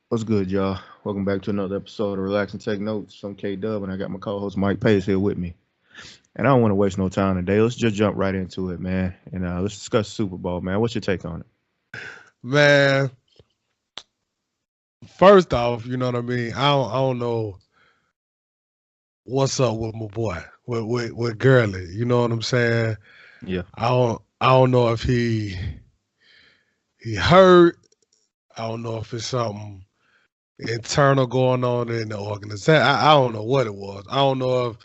What's good, y'all? Welcome back to another episode of Relax and Take Notes. I'm K Dub, and I got my co-host Mike Pace here with me. And I don't want to waste no time today. Let's just jump right into it, man. And let's discuss Super Bowl, man. What's your take on it? Man, first off, you know what I mean? I don't know what's up with my boy, with Gurley. You know what I'm saying? Yeah, I don't know if he hurt. I don't know if it's something internal going on in the organization. I don't know what it was. I don't know if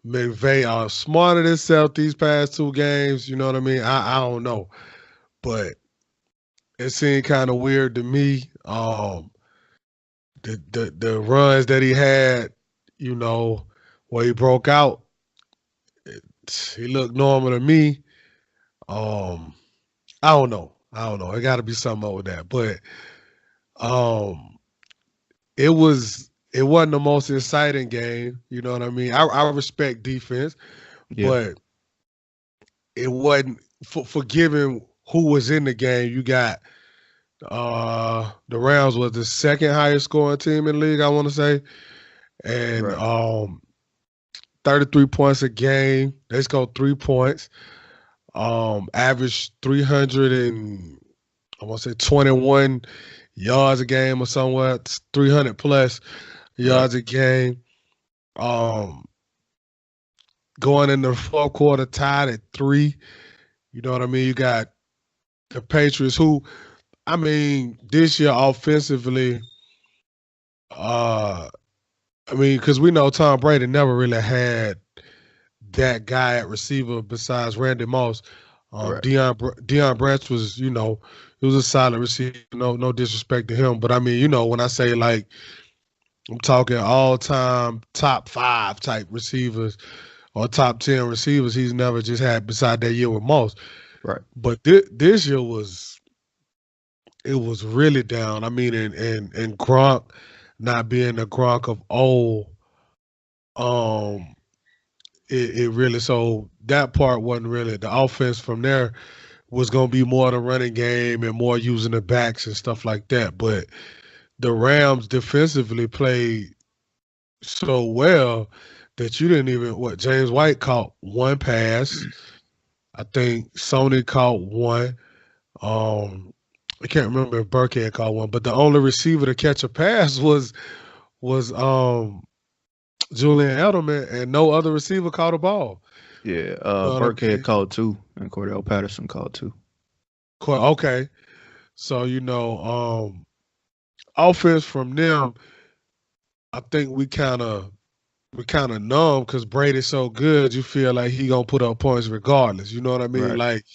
McVay outsmarted himself these past two games. You know what I mean? I don't know. But it seemed kind of weird to me. The runs that he had, you know, where he broke out, he looked normal to me. Um, I don't know. I don't know. It got to be something up with that. But um, it wasn't the most exciting game. You know what I mean? I respect defense, yeah, but it wasn't for given who was in the game. You got the Rams was the second highest scoring team in the league, I want to say, and right. 33 points a game. They scored 3 points. Average 300 and I want to say 21 yards a game or somewhere. It's 300 plus Right. yards a game. Um, Going into the fourth quarter, tied at three. You know what I mean? You got the Patriots, who I mean, this year offensively, uh, I mean, because we know Tom Brady never really had that guy at receiver besides Randy Moss. Right. Deion Branch was, he was a solid receiver. No disrespect to him, but I mean, when I say like I'm talking all time top five type receivers or top 10 receivers, he's never just had beside that year with Moss. Right. But this year was really down. I mean, and Gronk not being the Gronk of old, um, it really so that part wasn't really the offense from there was going to be more the running game and more using the backs and stuff like that. But the Rams defensively played so well that you didn't even what James White caught one pass. I think Sony caught one. Um, I can't remember if Burkhead caught one, but the only receiver to catch a pass was Julian Edelman, and no other receiver caught a ball. Yeah. You know what I Burkhead mean? called two, and Cordell Patterson called two. Okay, so offense from them, I think we kind of numb because Brady's so good. You feel like he gonna put up points regardless. You know what I mean? Right. Like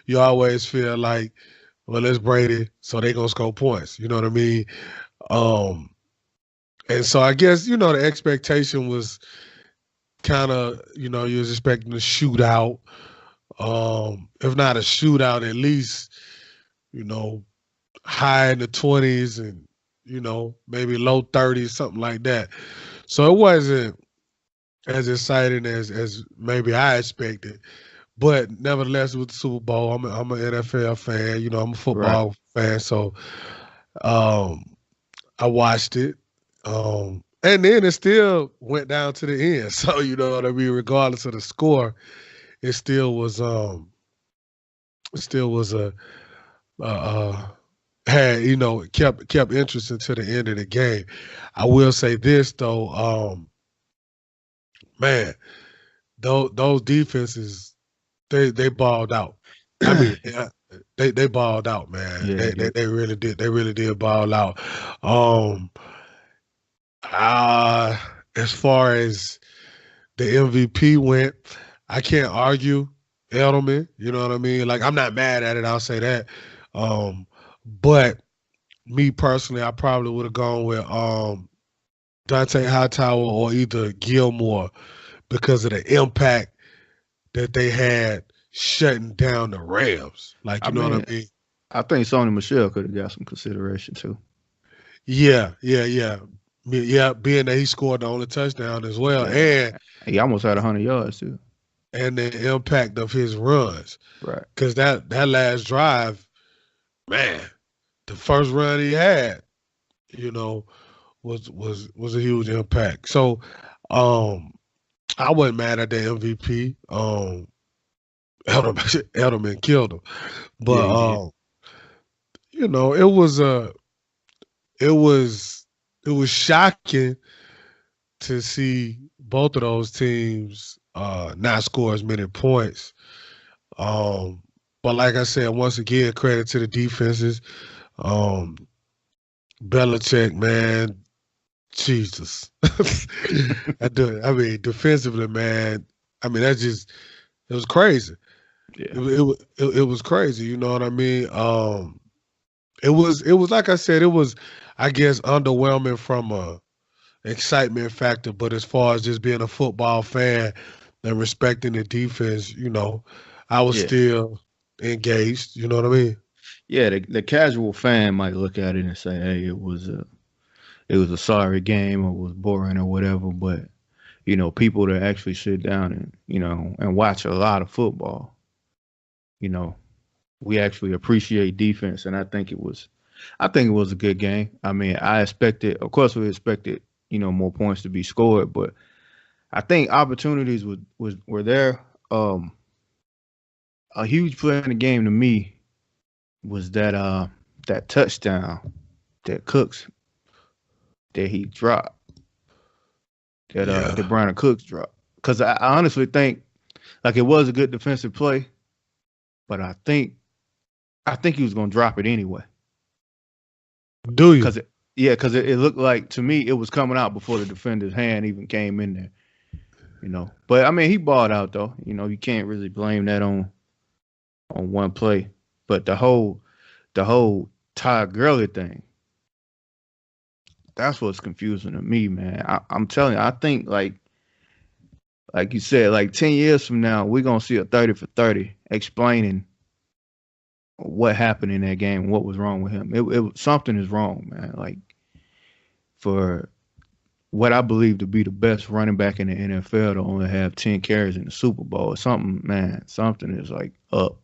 you always feel like, well, it's Brady, so they gonna score points. You know what I mean? Um, and so I guess the expectation was kind of you was expecting a shootout. If not a shootout, at least you know high in the 20s and maybe low 30s, something like that. So it wasn't as exciting as maybe I expected. But nevertheless, with the Super Bowl, I'm an NFL fan. I'm a Right. football fan, so um, I watched it. And then it still went down to the end. So you know what I mean. Regardless of the score, it still was a had it kept interesting to the end of the game. I will say this though, man, those defenses they balled out. I mean, yeah, they balled out, man. Yeah, they They, they did. they really did. They really did ball out. Um, uh, as far as the MVP went, I can't argue Edelman. You know what I mean? Like I'm not mad at it. I'll say that. Um, but me personally, I probably would have gone with Dante Hightower or either Gilmore because of the impact that they had shutting down the Rams. Like, I you know what I mean, mean? I think Sony Michelle could have got some consideration too. Yeah, yeah, yeah. Yeah, being that he scored the only touchdown as well, Yeah. He almost had 100 yards too. and the impact of his runs. Right. Because that last drive, man, the first run he had, you know, was a huge impact. So, um, I wasn't mad at the MVP. Edelman killed him, Yeah, but he did. it was it was it was shocking to see both of those teams not score as many points. Um, but like I said, once again, credit to the defenses. Um, Belichick, man, Jesus. I mean, defensively, man. I mean, it was crazy. Yeah, It was crazy. You know what I mean? It was like I said, it was, I guess, underwhelming from a excitement factor, but as far as just being a football fan and respecting the defense, I was yeah, still engaged. You know what I mean? yeah. The casual fan might look at it and say, "Hey, it was a sorry game or it was boring or whatever." But people that actually sit down and and watch a lot of football, you know, we actually appreciate defense, and I think it was a good game. I mean, of course, we expected more points to be scored, but I think opportunities were there. A huge play in the game to me was that touchdown that Cooks that he dropped Yeah. that Brandon Cooks dropped. Because I honestly think like it was a good defensive play, but I think he was gonna drop it anyway. Do you? Cause it looked like to me it was coming out before the defender's hand even came in there. But I mean he balled out though. You can't really blame that on one play. But the whole Todd Gurley thing, that's what's confusing to me, man. I'm telling you, I think like you said, like 10 years from now, we're gonna see a 30 for 30 explaining what happened in that game, what was wrong with him. Something is wrong, man. Like for what I believe to be the best running back in the NFL to only have 10 carries in the Super Bowl, something, man, something is like up.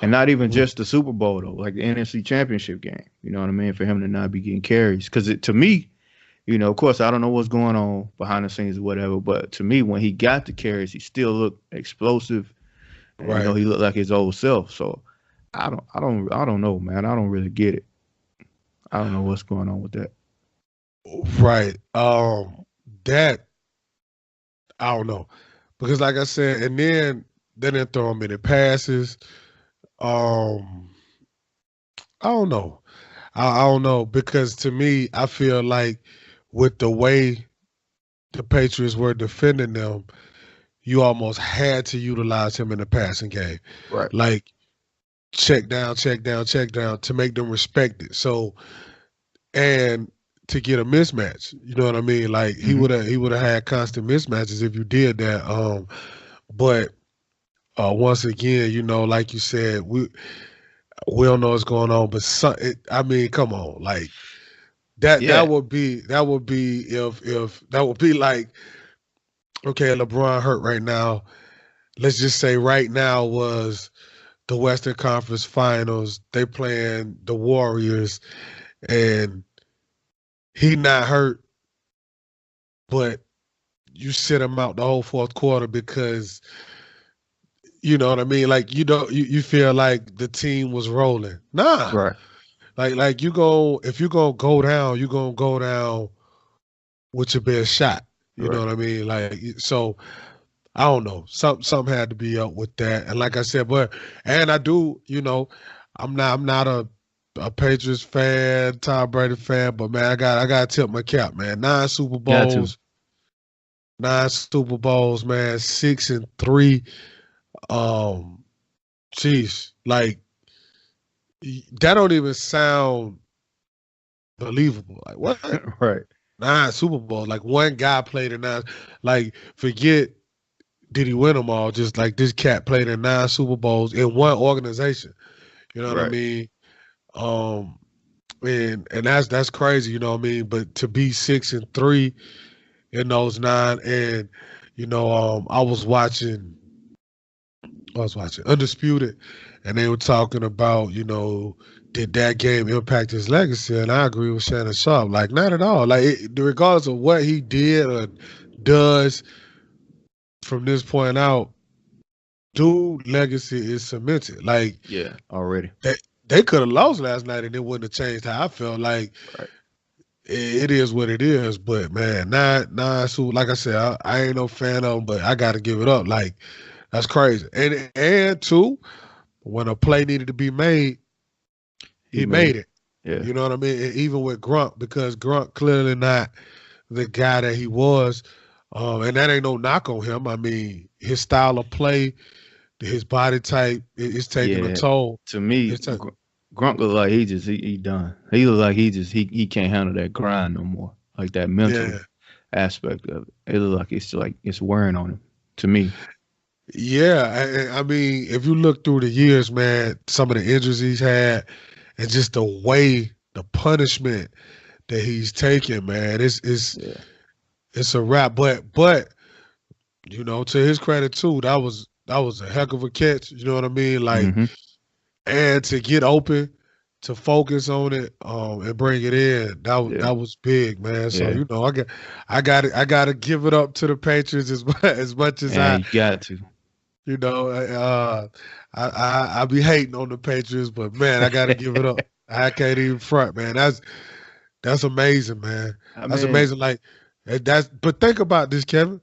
And not even just the Super Bowl though, like the NFC Championship game. You know what I mean? For him to not be getting carries, because to me, of course, I don't know what's going on behind the scenes or whatever, but to me, when he got the carries, he still looked explosive, and Right. he looked like his old self. So I don't know, man. I don't really get it. I don't know what's going on with that. Right. That I don't know because, like I said, and then they didn't throw him many passes. Um, I don't know. I don't know because to me, I feel like with the way the Patriots were defending them, you almost had to utilize him in the passing game, Right. like check down, check down, check down to make them respect it. So and to get a mismatch, you know what I mean? Like Hmm. he would have had constant mismatches if you did that. But once again, like you said, we don't know what's going on, but I mean, come on, like that Yeah. that would be if that would be like, okay, LeBron hurt right now. Let's just say right now was the Western Conference Finals. They playing the Warriors, and he not hurt, but you sit him out the whole fourth quarter because you know what I mean. Like you feel like the team was rolling. Nah, Right. like you go if you gonna go down, you gonna go down with your best shot. You know Right. what I mean? Like so. I don't know. Something had to be up with that. And like I said, and I do, I'm not a Patriots fan, Tom Brady fan, but man, I gotta tip my cap, man. Got to. 9 Super Bowls, man, 6-3. Um, Jeez, like that don't even sound believable. Like what? Right. 9 Super Bowls. Like one guy played in nine. Like forget did he win them all? Just like this cat played in 9 Super Bowls in one organization. You know what I Right. mean? Um, and that's crazy. You know what I mean? But to be 6-3 in those nine, and I was watching Undisputed, and they were talking about did that game impact his legacy? And I agree with Shannon Sharp. Like, not at all. Like, regardless of what he did or does from this point out, dude legacy is cemented. Like, Yeah, already. they could have lost last night and it wouldn't have changed how I felt. Like, Right. it is what it is. But man, so like I said, I ain't no fan of him, but I gotta give it up. Like, that's crazy. And two, when a play needed to be made, he made it. Yeah. You know what I mean? And even with Grunt, because Grunt clearly not the guy that he was. And that ain't no knock on him. I mean, his style of play, his body type is taking a toll. To me, Grunt look like he done. He look like he can't handle that grind no more. Like that mental aspect of it. It look like it's wearing on him. To me. Yeah, I mean, if you look through the years, man, some of the injuries he's had, and just the way, the punishment that he's taken, man, it's a wrap. But you know, to his credit too, that was a heck of a catch. You know what I mean? Like, and to get open, to focus on it, and bring it in, that was big, man. So you know, I got to give it up to the Patriots as much as you got to. You know, I be hating on the Patriots, but man, I got to give it up. I can't even front, man. That's amazing, man. That's amazing. Like but think about this, Kevin.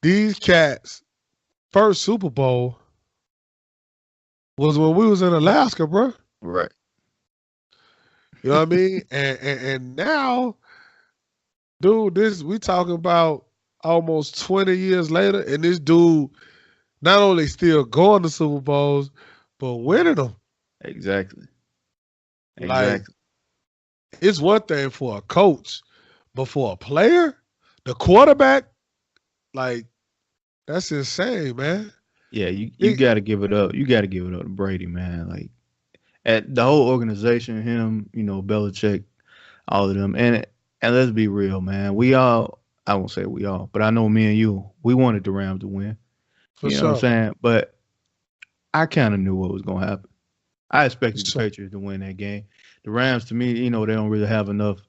These cats' first Super Bowl was when we was in Alaska, bro. Right. You know what I mean? And now, dude, we talking about almost 20 years later, and this dude not only still going to Super Bowls, but winning them. Exactly. Like, it's one thing for a coach, but for a player, the quarterback, like, that's insane, man. Yeah, you got to give it up. You got to give it up to Brady, man. Like, at the whole organization, him, you know, Belichick, all of them, and let's be real, man. I won't say we all, but I know me and you, we wanted the Rams to win. For you sure. know what I'm saying? But I kind of knew what was going to happen. I expected the Patriots to win that game. The Rams, to me, you know, they don't really have enough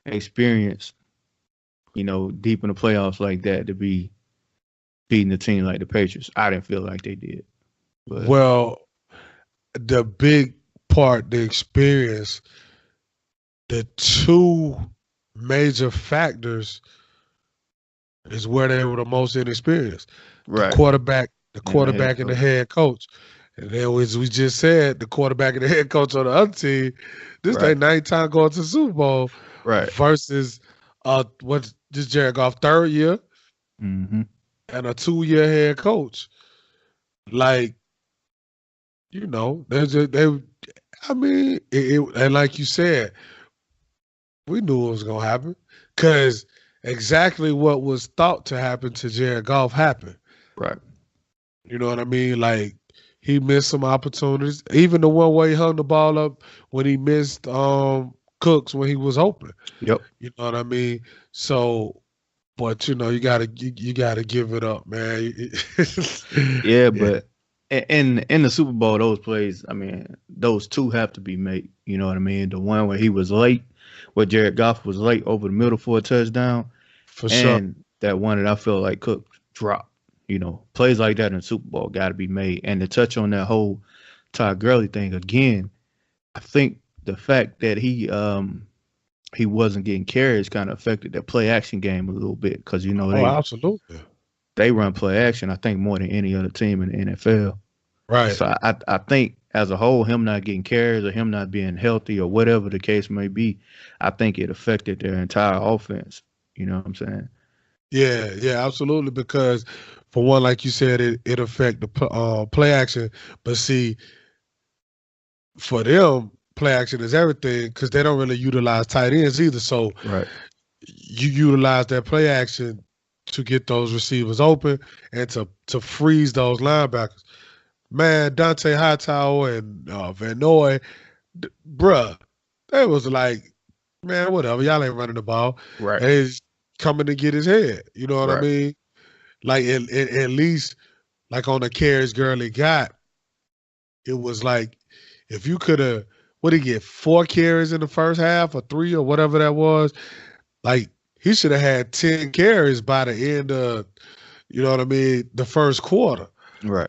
experience, you know, deep in the playoffs like that to be beating a team like the Patriots. I didn't feel like they did. But. Well, the big part, the experience, the two major factors is where they were the most inexperienced. Right. The quarterback and the head coach. And then as we just said, the quarterback and the head coach on the other team, this their ninth time going to the Super Bowl. Right. Versus what's this Jared Goff third year and a 2-year head coach. Like, you know, and like you said, we knew it was gonna happen. Cause exactly what was thought to happen to Jared Goff happened. Right. You know what I mean? Like, he missed some opportunities. Even the one where he hung the ball up when he missed Cooks when he was open. Yep. You know what I mean? So, but you know, you gotta give it up, man. Yeah, but in the Super Bowl, those plays, I mean, those two have to be made. You know what I mean? The one where he was late, where Jared Goff was late over the middle for a touchdown, and that one that I felt like Cook dropped. You know, plays like that in the Super Bowl got to be made. And to touch on that whole Todd Gurley thing again, I think the fact that he wasn't getting carries kind of affected their play action game a little bit because, you know, absolutely. They run play action, I think, more than any other team in the NFL. Right. So I think as a whole, him not getting carries or him not being healthy or whatever the case may be, I think it affected their entire offense. You know what I'm saying? Yeah, absolutely. Because for one, like you said, it affect the play action. But see, for them, play action is everything because they don't really utilize tight ends either. So you utilize that play action to get those receivers open and to freeze those linebackers. Man, Dante Hightower and Van Noy, bruh, they was like, man, whatever, y'all ain't running the ball. Right. And he's coming to get his head. You know what I mean? Like, at least, like on the carries Gurley got, it was like, if you could have what did he get? 4 carries in the first half or 3 or whatever that was. Like, he should have had 10 carries by the end of, you know what I mean, the first quarter. Right.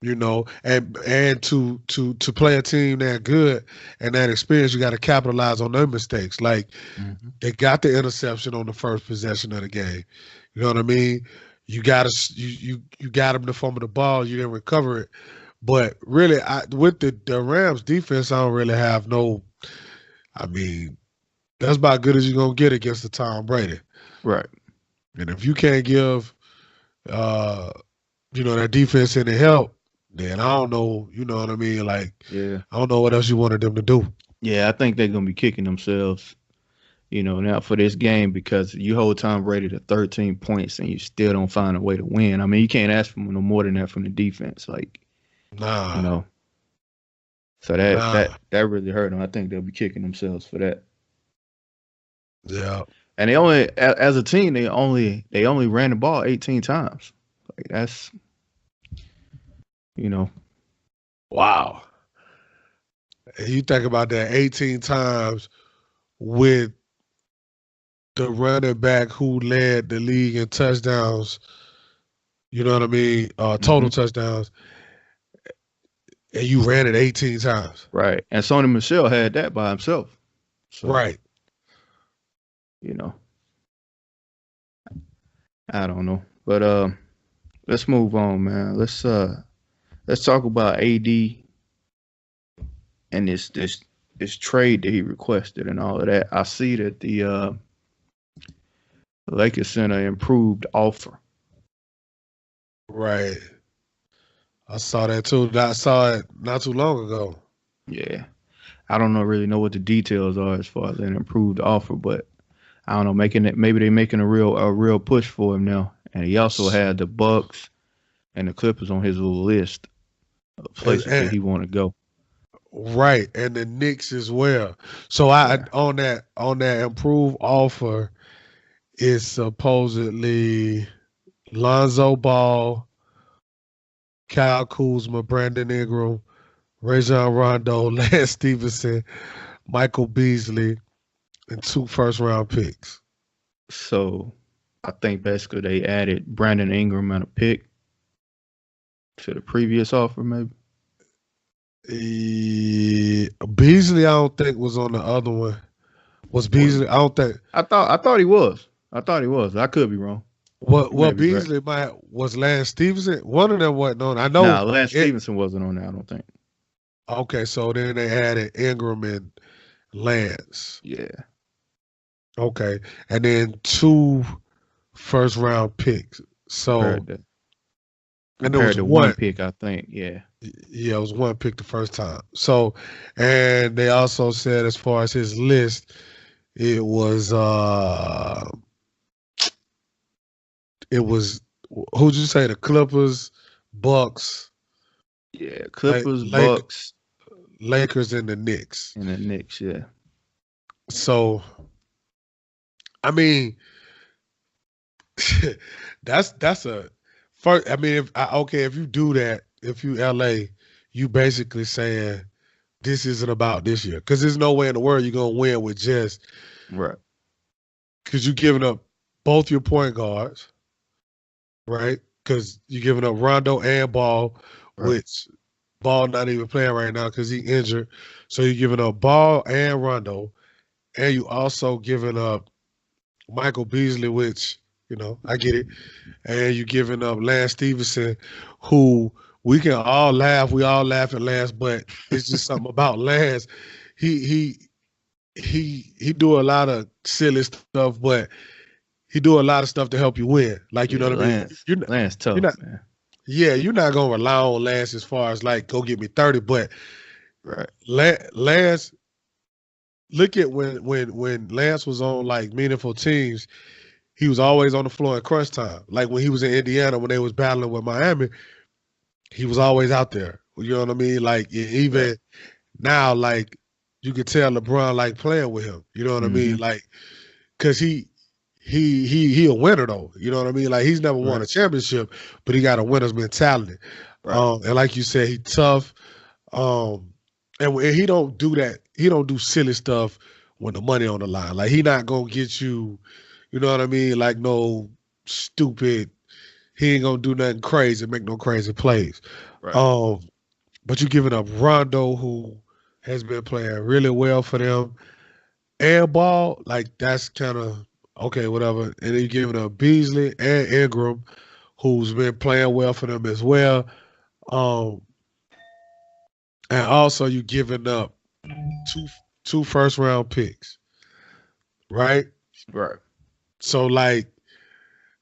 You know, and to play a team that good and that experience, you got to capitalize on their mistakes. Like, they got the interception on the first possession of the game. You know what I mean? You got you got them to fumble the ball. You didn't recover it. But really, with the Rams defense, I don't really have no. I mean, that's about good as you're gonna get against the Tom Brady. Right. And if you can't give, that defense any help, then I don't know. You know what I mean? Like, Yeah. I don't know what else you wanted them to do. Yeah, I think they're gonna be kicking themselves, now for this game because you hold Tom Brady to 13 points and you still don't find a way to win. I mean, you can't ask for no more than that from the defense. Like, Nah. So that really hurt them. I think they'll be kicking themselves for that. Yeah. And they only, as a team, they only ran the ball 18 times. Like, that's, Wow. And you think about that 18 times with the running back who led the league in touchdowns, you know what I mean? Total touchdowns. And you ran it 18 times. Right. And Sony Michel had that by himself. So, right. I don't know. But let's move on, man. Let's talk about AD and this trade that he requested and all of that. I see that the Lakers sent an improved offer. Right. I saw that too. I saw it not too long ago. Yeah. I don't really know what the details are as far as an improved offer, but I don't know, maybe they're making a real push for him now. And he also had the Bucks and the Clippers on his little list of places that he want to go. Right, and the Knicks as well. So on that improved offer is supposedly Lonzo Ball, Kyle Kuzma, Brandon Ingram, Rajon Rondo, Lance Stevenson, Michael Beasley, and 2 first-round picks. So I think basically they added Brandon Ingram and a pick to the previous offer, maybe. Beasley, I don't think was on the other one. Was Beasley? I don't think. I thought he was. I could be wrong. What Beasley was Lance Stevenson? One of them wasn't on. I know. Nah, Lance Stevenson wasn't on there, I don't think. Okay, so then they added Ingram and Lance. Yeah. Okay, and then 2 first-round picks. So, and there was one pick, I think. Yeah. Yeah, it was 1 pick the first time. So, and they also said as far as his list, it was who'd you say, the Clippers, Bucks? Yeah, Clippers, Bucks, Lakers, and the Knicks. Yeah. So, I mean, that's a first. I mean, if you do that, if you LA, you basically saying this isn't about this year, because there's no way in the world you're gonna win with just right. Because you're giving up both your point guards, right? Because you're giving up Rondo and Ball, which Ball not even playing right now because he injured. So you're giving up Ball and Rondo, and you also giving up Michael Beasley, which, I get it. And you're giving up Lance Stevenson, who we can all laugh. We all laugh at Lance, but it's just something about Lance. He do a lot of silly stuff, but he do a lot of stuff to help you win. Like, you know what I mean? Lance tough, man. Yeah, you're not gonna rely on Lance as far as like go get me 30, but Lance, look at when Lance was on like meaningful teams, he was always on the floor in crunch time. Like when he was in Indiana when they was battling with Miami, he was always out there. You know what I mean? Like even now, like you could tell LeBron like playing with him. You know what I mean? Like, cause he a winner though. You know what I mean? Like he's never won a championship, but he got a winner's mentality. And like you said, he tough. And he don't do that. He don't do silly stuff when the money on the line. Like he not gonna get you, you know what I mean? Like no stupid. He ain't gonna do nothing crazy, make no crazy plays. Right. Um, but you giving up Rondo, who has been playing really well for them, and Ball, like that's kind of okay, whatever. And then you giving up Beasley and Ingram, who's been playing well for them as well. Um, and also you giving up two first round picks, right? Right. So like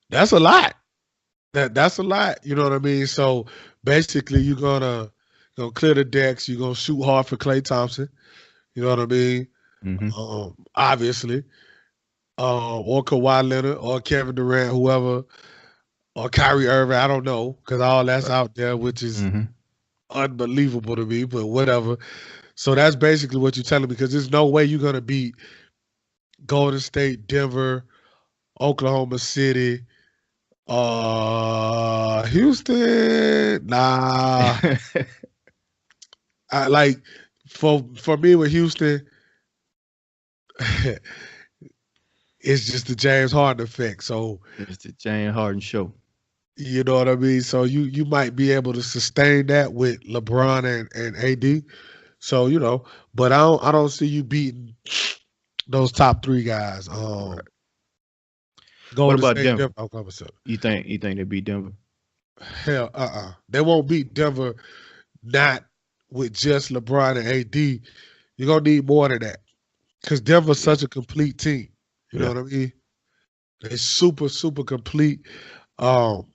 that's a lot. That's a lot. You know what I mean? So basically you're gonna clear the decks, you're gonna shoot hard for Klay Thompson. You know what I mean? Mm-hmm. Obviously. Or Kawhi Leonard or Kevin Durant, whoever, or Kyrie Irving, I don't know, because all that's Right. out there, which is Mm-hmm. unbelievable to me, but whatever. So that's basically what you're telling me, because there's no way you're going to beat Golden State, Denver, Oklahoma City, Houston. Nah. I like for me with Houston, it's just the James Harden effect. So It's the James Harden show. you know what I mean? So you might be able to sustain that with LeBron and AD. So, but I don't see you beating those top three guys. Right. What Golden about State, Denver? Denver. Oh, come on, You think they beat Denver? hell, they won't beat Denver not with just LeBron and AD. You're gonna need more than that. Because Denver's Yeah. such a complete team. You know Yeah. what I mean? They're super, super complete. Um,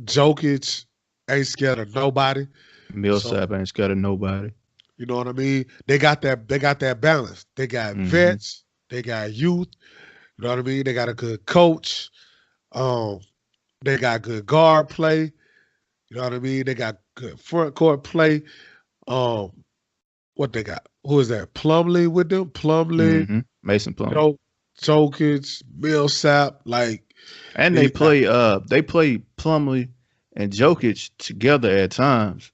Jokic ain't scared of nobody. So Millsap ain't scared of nobody. you know what I mean? They got that. They got that balance. They got Mm-hmm. vets. They got youth. You know what I mean? They got a good coach. Um, they got good guard play. You know what I mean? They got good front court play. Um, what they got? Who is that? Plumlee with them. Plumlee, Mm-hmm. Mason Plumlee. Jokic, Millsap. Like And these guys. they play Plumlee and Jokic together at times.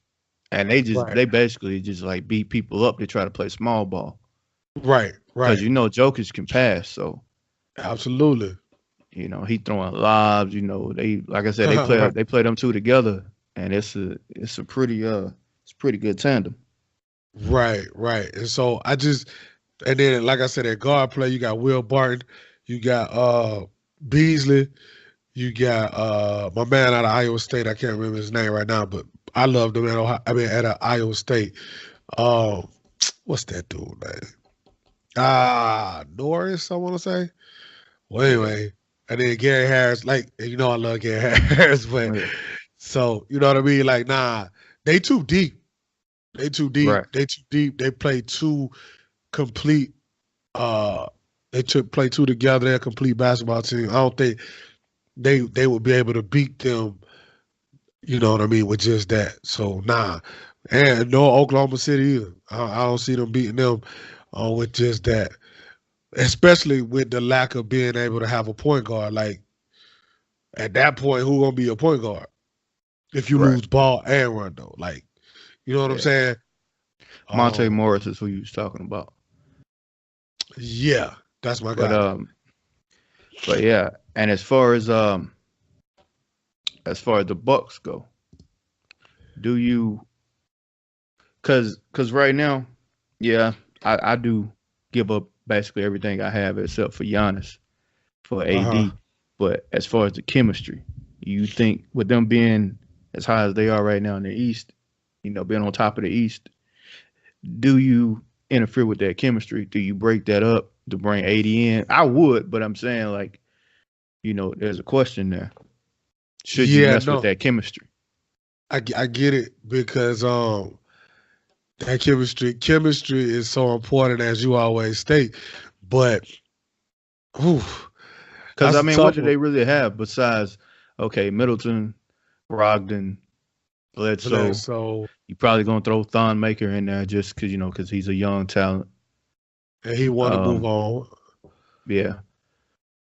And Right, they basically just like beat people up to try to play small ball. right, Because right. Jokic can pass, so Absolutely. he throwing lobs. They like I said Right, they play them two together, and it's a pretty good tandem. right, right. And so and then like I said, at guard play, you got Will Barton, you got Beasley, you got my man out of Iowa State. I can't remember his name right now, but I loved him at Iowa State. Um, what's that dude name? Norris, I want to say. Well, Yeah, anyway, and then Gary Harris, like I love Gary Harris, but yeah, so you know what I mean? Like, nah, they too deep. They too right, deep. They too deep. They play two complete. Uh, play two together. They're a complete basketball team. I don't think they would be able to beat them. You know what I mean with just that. So nah, and no Oklahoma City either. I don't see them beating them with just that. Especially with the lack of being able to have a point guard. Like at that point, who gonna be your point guard if you right. lose Ball and Rondo? Like, you know what I'm Yeah, saying? Monte Um, Morris is who you was talking about. yeah, that's my But guy. yeah, and as far as the Bucks go, do you? Cause right now, yeah, I do give up basically everything I have except for Giannis for Uh huh. AD. But as far as the chemistry, you think with them being as high as they are right now in the East, being on top of the East, do you interfere with that chemistry? Do you break that up to bring AD in? I would, but I'm saying like, there's a question there. Should you Yeah, mess with no, that chemistry? I get it because that chemistry is so important as you always state. But whew, Because that's I a mean, what tough do one. they really have besides okay, Middleton, Brogdon, Bledsoe? So You probably gonna throw Thon Maker in there just because he's a young talent. and he want to move Um, on. yeah,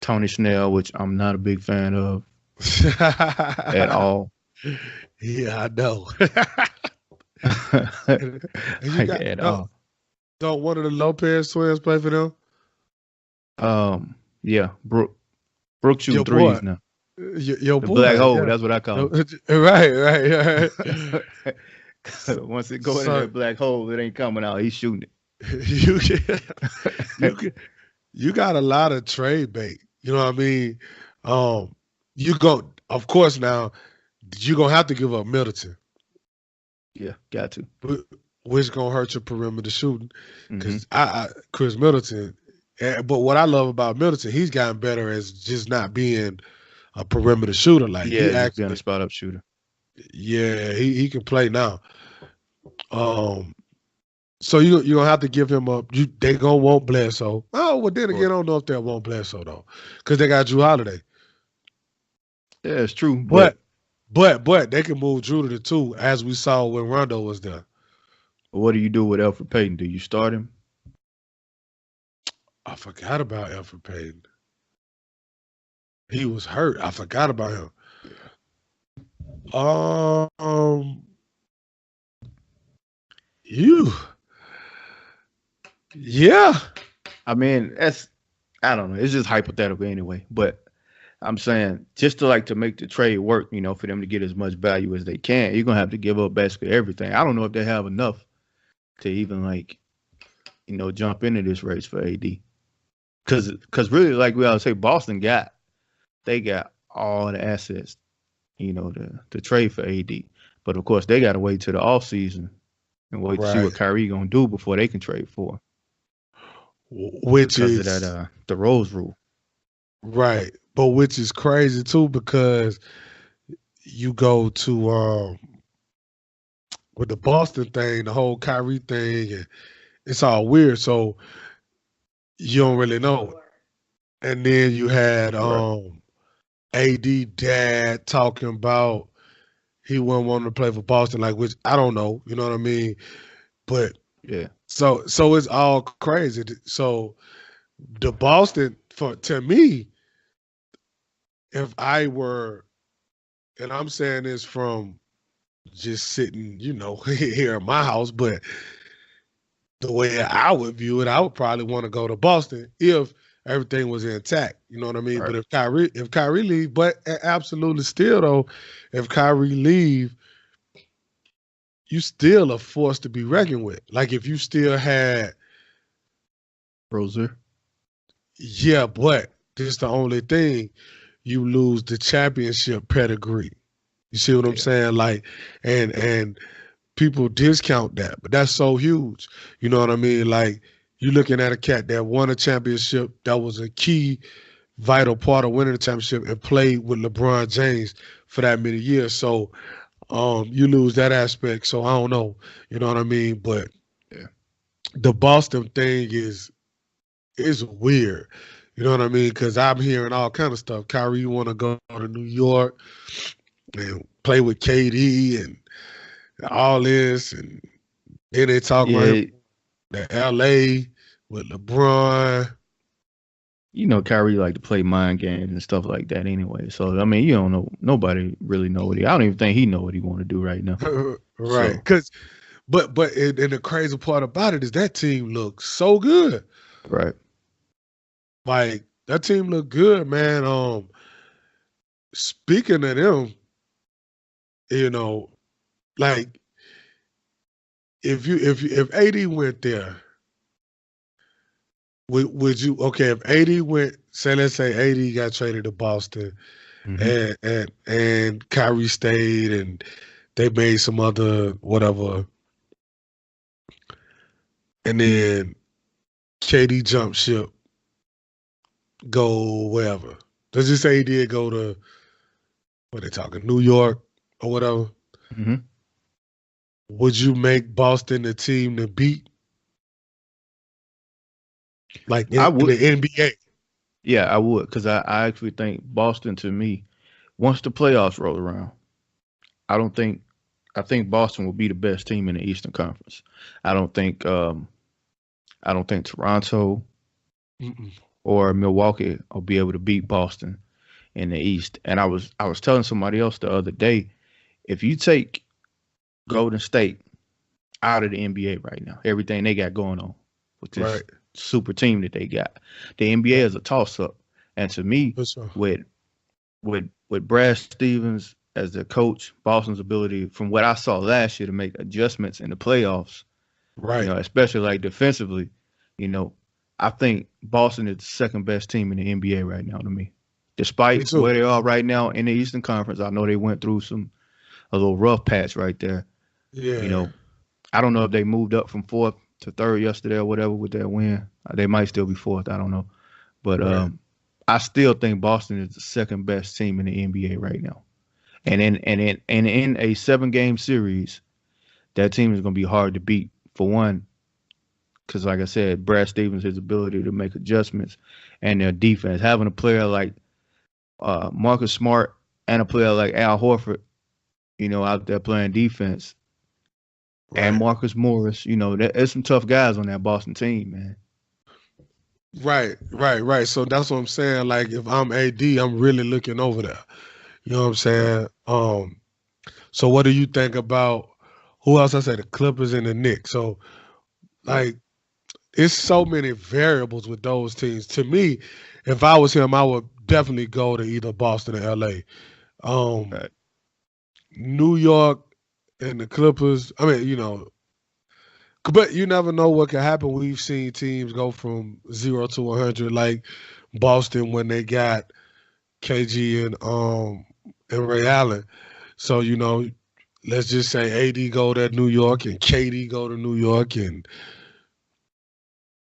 Tony Snell, which I'm not a big fan of at all. Yeah, I know. And you Like got at all. don't one of the Lopez twins play for them? Yeah, Brooke shooting Your boy, threes now. your The black boy, hole, yeah. that's what I call Right. it. Once it go in So that black hole, it ain't coming out. He's shooting you you it. can, you got a lot of trade bait. You know what I mean? You go, of course. Now you're gonna have to give up Middleton, Yeah, got to. which gonna hurt your perimeter shooting. Hmm. Because Chris Middleton. But what I love about Middleton, he's gotten better as just not being a perimeter shooter. Like he Yeah, just being a actually, spot up shooter. yeah, he can play now. Um, so you gonna have to give him up. They gonna want Bledsoe. Oh, well then Of again, I course. don't know if they want Bledsoe though, because they got Drew Holiday. Yeah, it's true. But but they can move Drew to the two, as we saw when Rondo was there. What do you do with Alfred Payton? Do you start him? I forgot about Alfred Payton. He was hurt. I forgot about him. Yeah. Um, you, yeah, I mean, I don't know. It's just hypothetical anyway. But I'm saying just to make the trade work, for them to get as much value as they can, you're gonna have to give up basically everything. I don't know if they have enough to even jump into this race for AD. Because really, like we always say, they got all the assets, to trade for AD. But of course, they got to wait till the off season and wait to see right. what Kyrie gonna do before they can trade for him Which because of is that the Rose rule. right, but which is crazy too because you go to with the Boston thing, the whole Kyrie thing, and it's all weird. So you don't really know. And then you had Right. AD dad talking about he wouldn't want to play for Boston, like which I don't know, you know what I mean? But Yeah. so it's all crazy. So the Boston to me, if I were, and I'm saying this from just sitting, here in my house, but the way I would view it, I would probably want to go to Boston if everything was intact. You know what I mean? Right. But if Kyrie leave, but absolutely still though, if Kyrie leave, you still a force to be reckoned with. Like if you still had, Roser. yeah, but this is the only thing, you lose the championship pedigree. You see what I'm Yeah. saying? Like, and people discount that, but that's so huge. You know what I mean? Like you looking at a cat that won a championship, that was a key, vital part of winning the championship, and played with LeBron James for that many years. So you lose that aspect. So I don't know. You know what I mean? But Yeah. the Boston thing is weird. You know what I mean? Because I'm hearing all kind of stuff. Kyrie want to go to New York and play with KD and all this, and then they talk about him Yeah. to LA with LeBron. Kyrie like to play mind games and stuff like that anyway. So I mean, you don't know. Nobody really know what I don't even think he know what he want to do right now. Right. So Because and the crazy part about it is that team looks so good. right. Like that team look good, man. Speaking of them, you know, like if AD went there, would you, okay, if AD went, say let's say AD got traded to Boston Hmm. and Kyrie stayed and they made some other whatever, and then KD jumped ship, go wherever. Let's just say he did go to, what they talking, New York or whatever. Hmm. Would you make Boston the team to beat, like I in would. the NBA? Yeah, I would because I actually think Boston to me, once the playoffs roll around, I don't think I think Boston will be the best team in the Eastern Conference. I don't think um I don't think Toronto Mm-mm. or Milwaukee will be able to beat Boston in the East. And I was telling somebody else the other day, if you take Golden State out of the NBA right now. Everything they got going on with this Right. super team that they got. The NBA is a toss up. And to me, For sure. with Brad Stevens as the coach, Boston's ability from what I saw last year to make adjustments in the playoffs, Right. especially like defensively, you know, I think Boston is the second best team in the NBA right now to me. Me Despite too. where they are right now in the Eastern Conference, I know they went through a little rough patch right there. You Yeah. know, I don't know if they moved up from fourth to third yesterday or whatever with that win. They might still be fourth. I don't know, but Right. I still think Boston is the second best team in the NBA right now. And in a 7 game series, that team is going to be hard to beat. For one, because like I said, Brad Stevens, his ability to make adjustments, and their defense, having a player like Marcus Smart and a player like Al Horford, out there playing defense, and Right. Marcus Morris, there's some tough guys on that Boston team, man. Right. Right. Right. So that's what I'm saying. Like if I'm AD, I'm really looking over there. You know what I'm Right. saying? So what do you think about who else? I say the Clippers and the Knicks. So Right. like it's so many variables with those teams. To me, if I was him, I would definitely go to either Boston or LA. Um, Right. New York and the Clippers. I mean, but you never know what can happen. We've seen teams go from 0 to 100, like Boston when they got KG and Ray Allen. So let's just say AD go to New York and KD go to New York and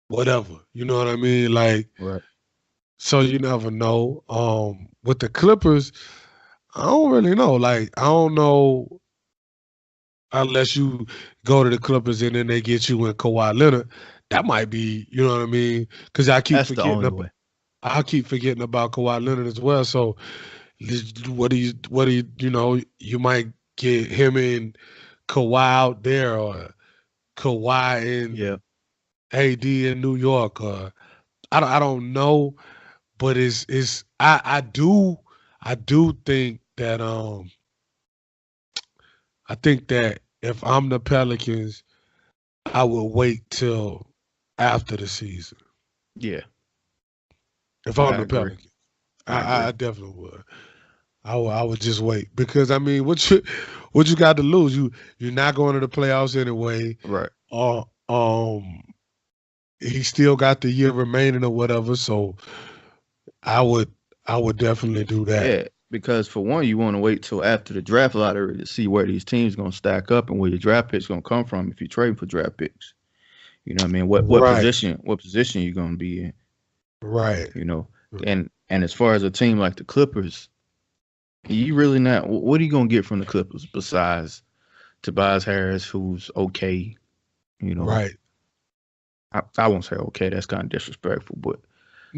whatever. You know what I mean? Like, Right. so you never know. With the Clippers, I don't really know. Like, I don't know unless you go to the Clippers and then they get you in Kawhi Leonard. That might be, you know what I mean? Because That's the only way. I keep forgetting about Kawhi Leonard as well. So, you might get him in Kawhi out there or Kawhi in Yeah. AD in New York or I don't know, but I do think that I think that if I'm the Pelicans, I would wait till after the season. Yeah. If I'm I the agree. Pelicans, I I agree. definitely would. I would just wait because I mean, what you got to lose? You're not going to the playoffs anyway. Right. Uh, um, he still got the year remaining or whatever. So I would I would definitely do that. Yeah. Because for one, you want to wait till after the draft lottery to see where these teams going to stack up and where your draft picks going to come from if you trade for draft picks. You know what I mean? What Right, position you going to be in? right. You know, and as far as a team like the Clippers, you really not. What are you going to get from the Clippers besides Tobias Harris, who's okay? You know, Right. I won't say okay. That's kind of disrespectful, but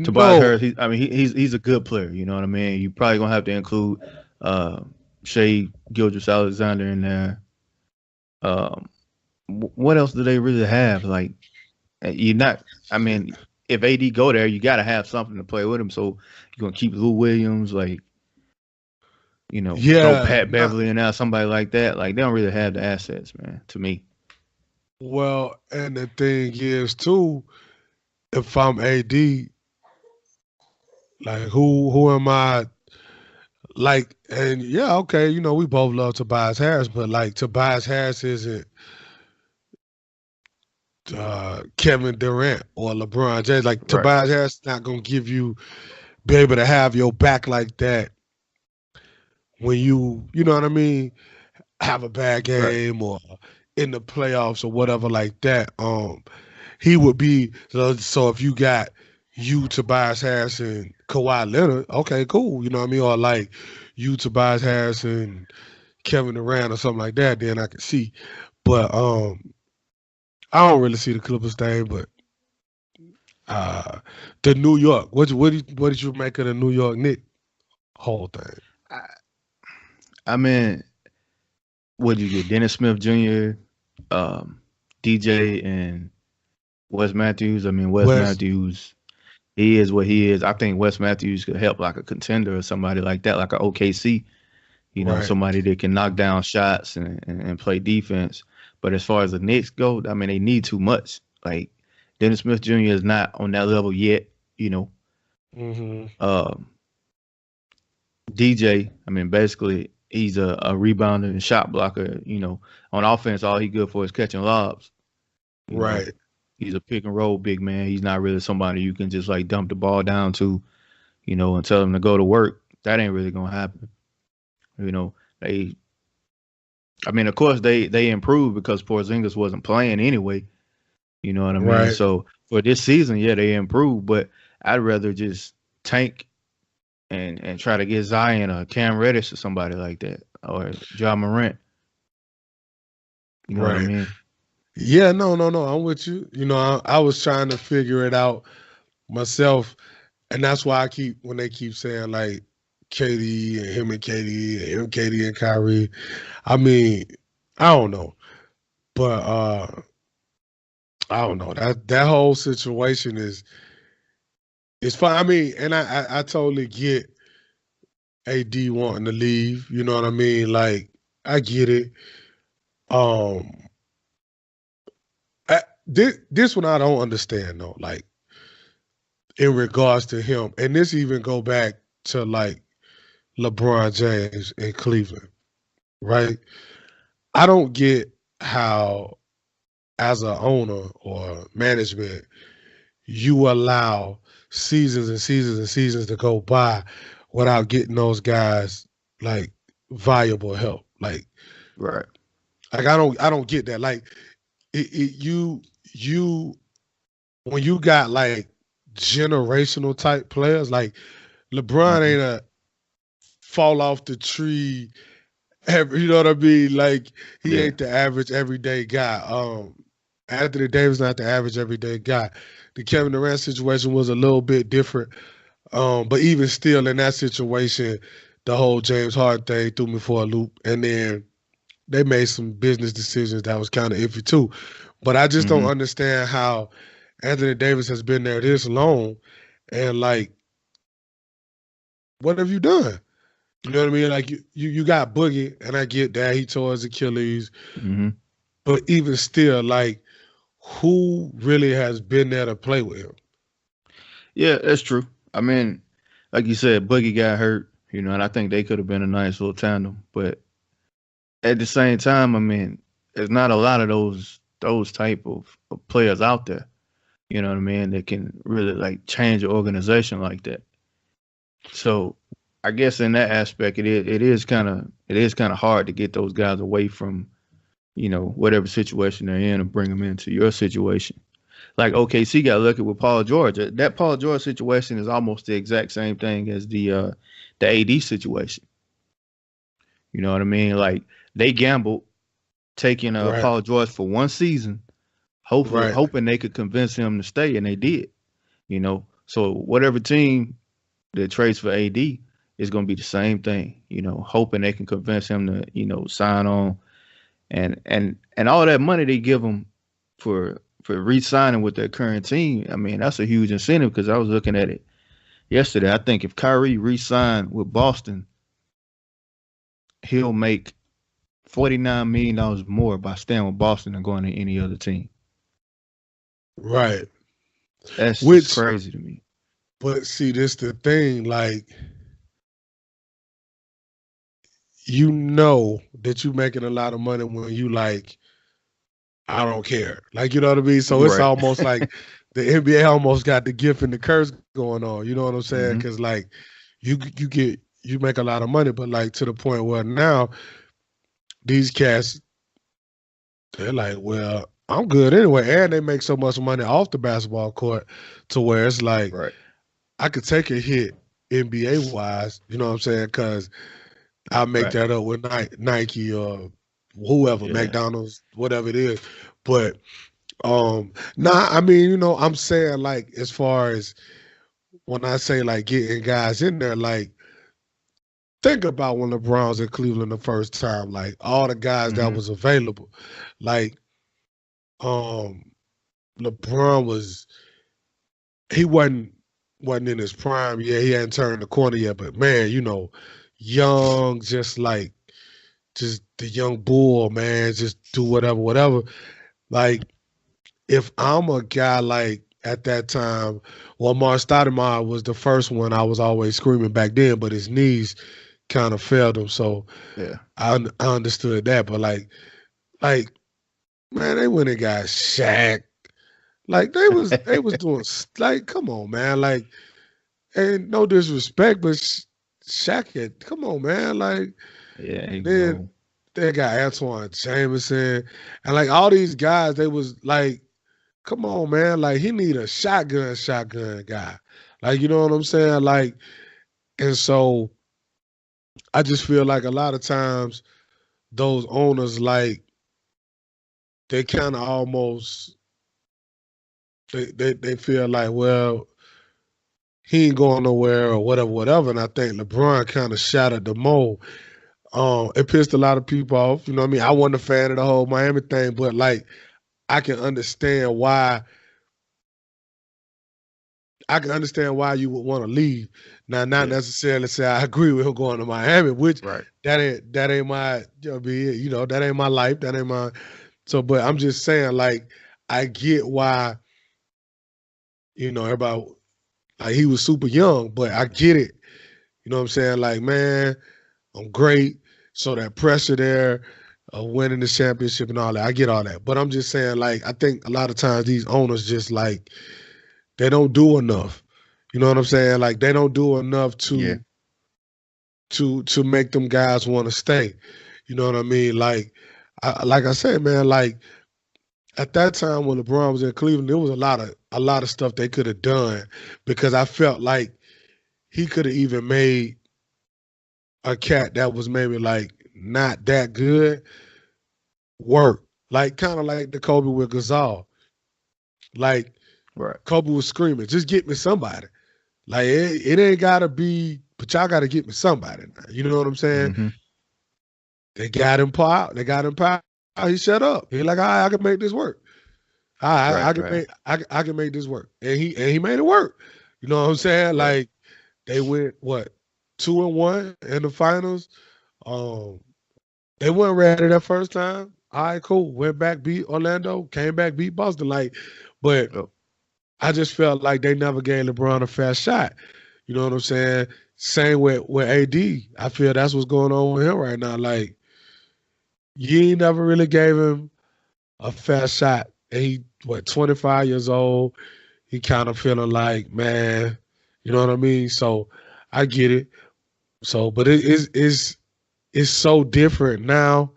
Tobias No. Harris, he's a good player. You know what I mean? You probably gonna have to include uh, Shea Gilgeous Alexander in there. Um, what else do they really have? Like you're not. I mean, if AD go there, you got to have something to play with him. So you're gonna keep Lou Williams, like throw Yeah. Pat Not Beverly in there, somebody like that. Like they don't really have the assets, man. To me, well. And the thing is too, if I'm AD, like who am I? Like, and yeah, okay, we both love Tobias Harris, but like Tobias Harris isn't Kevin Durant or LeBron James. Like right, Tobias Harris is not gonna be able to have your back like that when you know what I mean, have a bad right, game or in the playoffs or whatever like that. He would be so if you got Tobias Harris and Kawhi Leonard, okay, cool. You know what I mean? Or like Tobias Harris and Kevin Durant or something like that, then I could see. But I don't really see the Clippers thing, but uh the New York. What did you make of the New York Knicks whole thing? I, I mean, what did you get? Dennis Smith Jr., DJ, and Wes Matthews. I mean, Wes West, Matthews, he is what he is. I think Wes Matthews could help like a contender or somebody like that, like a OKC. right, Somebody that can knock down shots and play defense. But as far as the Knicks go, I mean, they need too much. Like Dennis Smith Jr. is not on that level yet. You know, Mm-hmm. um, DJ. I mean, basically, he's a rebounder and shot blocker. You know, on offense, all he good for is catching lobs. You know, Right. he's a pick and roll big man. He's not really somebody you can just like dump the ball down to, you know, and tell him to go to work. That ain't really gonna happen. You know, they. I mean, of course, they improved because Porzingis wasn't playing anyway. You know what I mean? Right. So for this season, yeah, they improved, but I'd rather just tank and try to get Zion or Cam Reddish or somebody like that, or John Morant. You know what I Right. mean? Yeah, no. I'm with you. I was trying to figure it out myself, and that's why when they keep saying like KD and him and KD and him KD and Kyrie. I mean, I don't know, but I don't know that whole situation is fine. I mean, and I totally get AD wanting to leave. You know what I mean? Like I get it. Um, this one I don't understand though. Like in regards to him, and this even go back to like LeBron James in Cleveland, right? I don't get how, as a owner or management, you allow seasons and seasons and seasons to go by without getting those guys like valuable help. Right. I don't get that. Like you when you got like generational type players, like LeBron Hmm. ain't a fall off the tree you know what I mean? Like he Yeah. ain't the average everyday guy. Anthony Davis not the average everyday guy. The Kevin Durant situation was a little bit different. But even still in that situation, the whole James Harden thing threw me for a loop. And then they made some business decisions that was kind of iffy too. But I just don't Hmm. understand how Anthony Davis has been there this long and like, what have you done? You know what I mean? Like you got Boogie, and I get that he tore his Achilles, Hmm. but even still, like, who really has been there to play with him? Yeah, that's true. I mean, like you said, Boogie got hurt, you know, and I think they could have been a nice little tandem. But at the same time, I mean, there's not a lot of those type of players out there. You know what I mean? That can really like change an organization like that. So I guess in that aspect, it is kind of hard to get those guys away from whatever situation they're in and bring them into your situation. Like OKC got lucky with Paul George. That Paul George situation is almost the exact same thing as the AD situation. You know what I mean? Like they gambled taking Right, Paul George for one season, hopefully right, hoping they could convince him to stay, and they did. You know, so whatever team that trades for AD is going to be the same thing. You know, hoping they can convince him to sign on, and all that money they give him for re-signing with their current team. I mean, that's a huge incentive because I was looking at it yesterday. I think if Kyrie re-signed with Boston, he'll make $49 million more by staying with Boston than going to any other team. right. That's just Which, crazy to me. but see, this the thing. Like, you know that you making a lot of money when you like, I don't care. Like, you know what I mean? So it's Right. almost like the NBA almost got the gift and the curse going on. You know what I'm saying? Hmm. Because like, you make a lot of money, but like to the point where now these cats they're like, well, I'm good anyway, and they make so much money off the basketball court to where it's like Right. I could take a hit NBA wise. You know what I'm saying? Because I make Right. that up with Nike or whoever, Yeah. McDonald's, whatever it is. But nah, I mean, I'm saying like as far as when I say like getting guys in there, like think about when LeBron was in Cleveland the first time, like all the guys that Hmm. was available. Like um LeBron he wasn't in his prime. Yeah, he hadn't turned the corner yet, but man, young, just like just the young bull, man, just do whatever. Like, if I'm a guy like at that time, well, Mark Stoudemire was the first one I was always screaming back then, but his knees kind of failed him. So Yeah. I understood that. But like, man, they went and got Shaq. Like they was doing like, come on, man. Like, and no disrespect, but Shaq had, come on, man. Like, Yeah, he was then old. they got Antoine Jameson and like all these guys, they was like, come on, man. Like, he need a shotgun guy. Like, you know what I'm saying? Like, and so I just feel like a lot of times those owners, like, they kind of almost they feel like, well, he ain't going nowhere or whatever. And I think LeBron kind of shattered the mold. It pissed a lot of people off. You know what I mean? I wasn't a fan of the whole Miami thing, but like, I can understand why. I can understand why you would want to leave. Now, not Yeah. necessarily say I agree with him going to Miami, which Right. that ain't my, that ain't my life. That ain't my. So, but I'm just saying, like, I get why, everybody, like, he was super young, but I get it. You know what I'm saying? Like, man, I'm great. So that pressure there, winning the championship and all that, I get all that. But I'm just saying, like, I think a lot of times these owners just like, they don't do enough. You know what I'm saying? Like, they don't do enough Yeah. to make them guys want to stay. You know what I mean? Like I said, man, like, at that time when LeBron was in Cleveland, there was a lot of stuff they could have done, because I felt like he could have even made a cat that was maybe like not that good work. Like, kind of like the Kobe with Gasol. Like, Right. Kobe was screaming, just get me somebody. Like, it ain't gotta be, but y'all gotta get me somebody now. You know what I'm saying? Mm-hmm. They got him power. They got him power. He shut up. He like, all right, I can make this work. All right, Right. Right. I can make this work. And he made it work. You know what I'm saying? Right. Like, they went, what, 2-1 in the finals. Um, they weren't ready that first time. All right, cool. Went back, beat Orlando, came back, beat Boston. Like, but Oh, I just felt like they never gave LeBron a fair shot. You know what I'm saying? Same with AD. I feel that's what's going on with him right now. Like, you never really gave him a fair shot. And he, 25 years old. He kind of feeling like, man, you know what I mean? So I get it. So, but it's so different now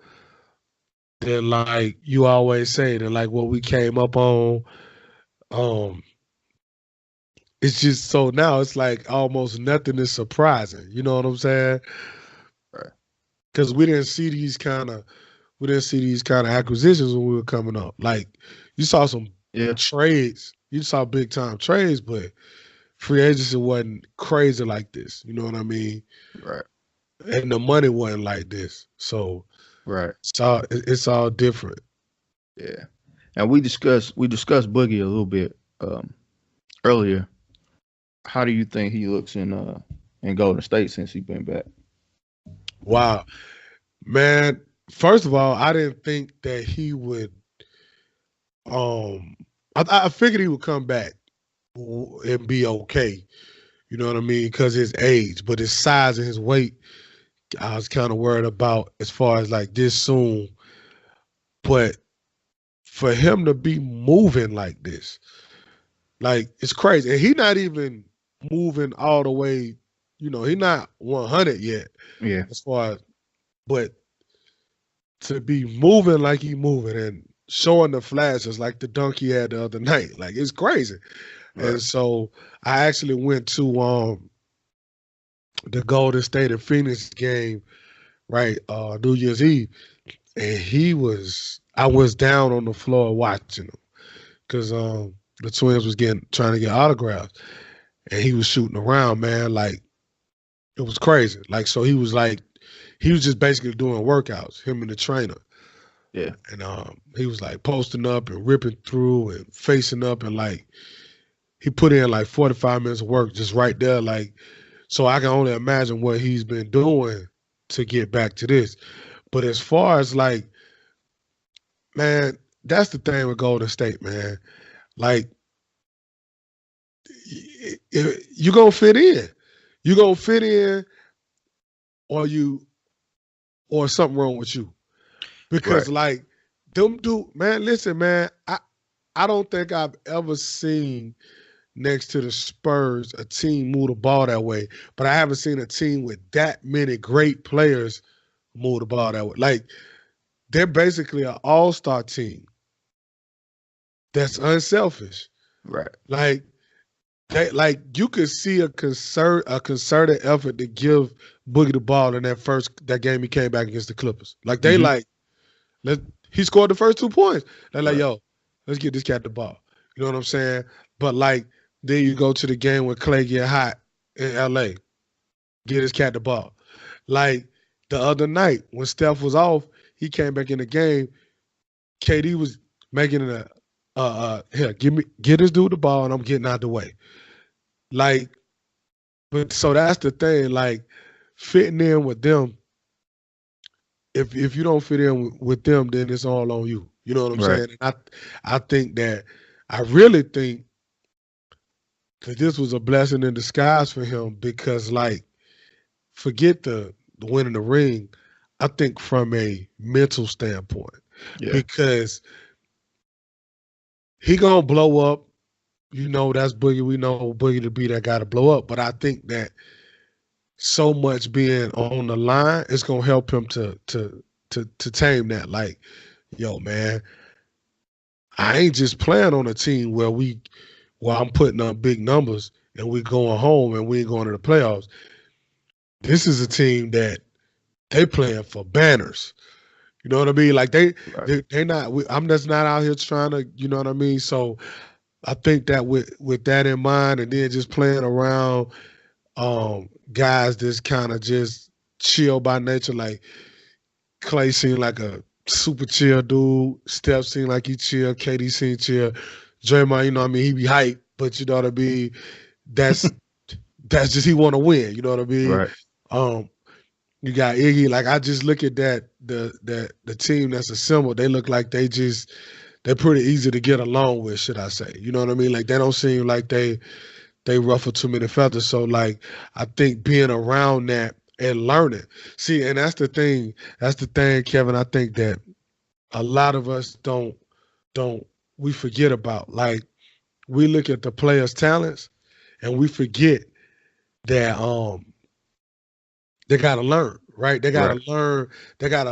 than, like you always say, than like what we came up on. Um, it's just, so now it's like almost nothing is surprising. You know what I'm saying? right. Because we didn't see these kind of acquisitions when we were coming up. Like, you saw some Yeah. trades, you saw big time trades, but free agency wasn't crazy like this. You know what I mean? Right. And the money wasn't like this. So Right. it's all different. Yeah. And we discussed Boogie a little bit earlier. How do you think he looks in Golden State since he's been back? Wow, man. First of all, I didn't think that he would. Um, I figured he would come back and be okay. You know what I mean? Because his age, but his size and his weight, I was kind of worried about as far as like this soon. But for him to be moving like this, like, it's crazy. And he not even moving all the way, he not 100 yet Yeah. as far as, but to be moving like he moving and showing the flashes like the dunk he had the other night, like, it's crazy. Right. And so I actually went to the Golden State and Phoenix game, right, New Year's Eve, and I was down on the floor watching him because the Twins was trying to get autographs, and he was shooting around, man, like, it was crazy. Like, so he was just basically doing workouts, him and the trainer. Yeah. And he was like posting up and ripping through and facing up, and like, he put in like 45 minutes of work just right there. Like, so I can only imagine what he's been doing to get back to this. But as far as like, man, that's the thing with Golden State, man. Like, you gonna fit in. You gonna fit in, or something wrong with you. Right. Because like them dude, man, listen, man, I don't think I've ever seen next to the Spurs a team move the ball that way. But I haven't seen a team with that many great players move the ball that way. Like they're basically an all-star team that's unselfish. Right. Like you could see a concerted effort to give Boogie the ball in that game he came back against the Clippers. Like they Mm-hmm. like he scored the first 2 points. They're like, Right. yo, let's get this cat the ball. You know what I'm saying? But like then you go to the game when Clay get hot in LA, get his cat the ball. Like the other night when Steph was off, he came back in the game. KD was making it here, get this dude the ball and I'm getting out the way. Like, but so that's the thing. Like, fitting in with them. If you don't fit in with them, then it's all on you. You know what I'm Right. saying? And I think that I really think that this was a blessing in disguise for him because, like, forget the winning the ring. I think from a mental standpoint, Yeah. because he gonna blow up. You know that's Boogie. We know Boogie to be that guy to blow up. But I think that so much being on the line is gonna help him to tame that. Like, yo, man, I ain't just playing on a team where I'm putting up big numbers and we going home and we ain't going to the playoffs. This is a team that they playing for banners. You know what I mean? Like they not. I'm just not out here trying to. You know what I mean? So I think that with that in mind, and then just playing around guys that's kind of just chill by nature. Like Clay seemed like a super chill dude. Steph seemed like he chill. KD seemed chill. Draymond, you know what I mean? He be hype, but you know what I mean? That's just he want to win. You know what I mean? Right. You got Iggy. Like I just look at the team that's assembled. They look like they're pretty easy to get along with, should I say? You know what I mean? Like they don't seem like they ruffle too many feathers. So like I think being around that and learning. See, and that's the thing. That's the thing, Kevin. I think that a lot of us don't we forget about. Like we look at the players' talents and we forget that they gotta learn, right? They gotta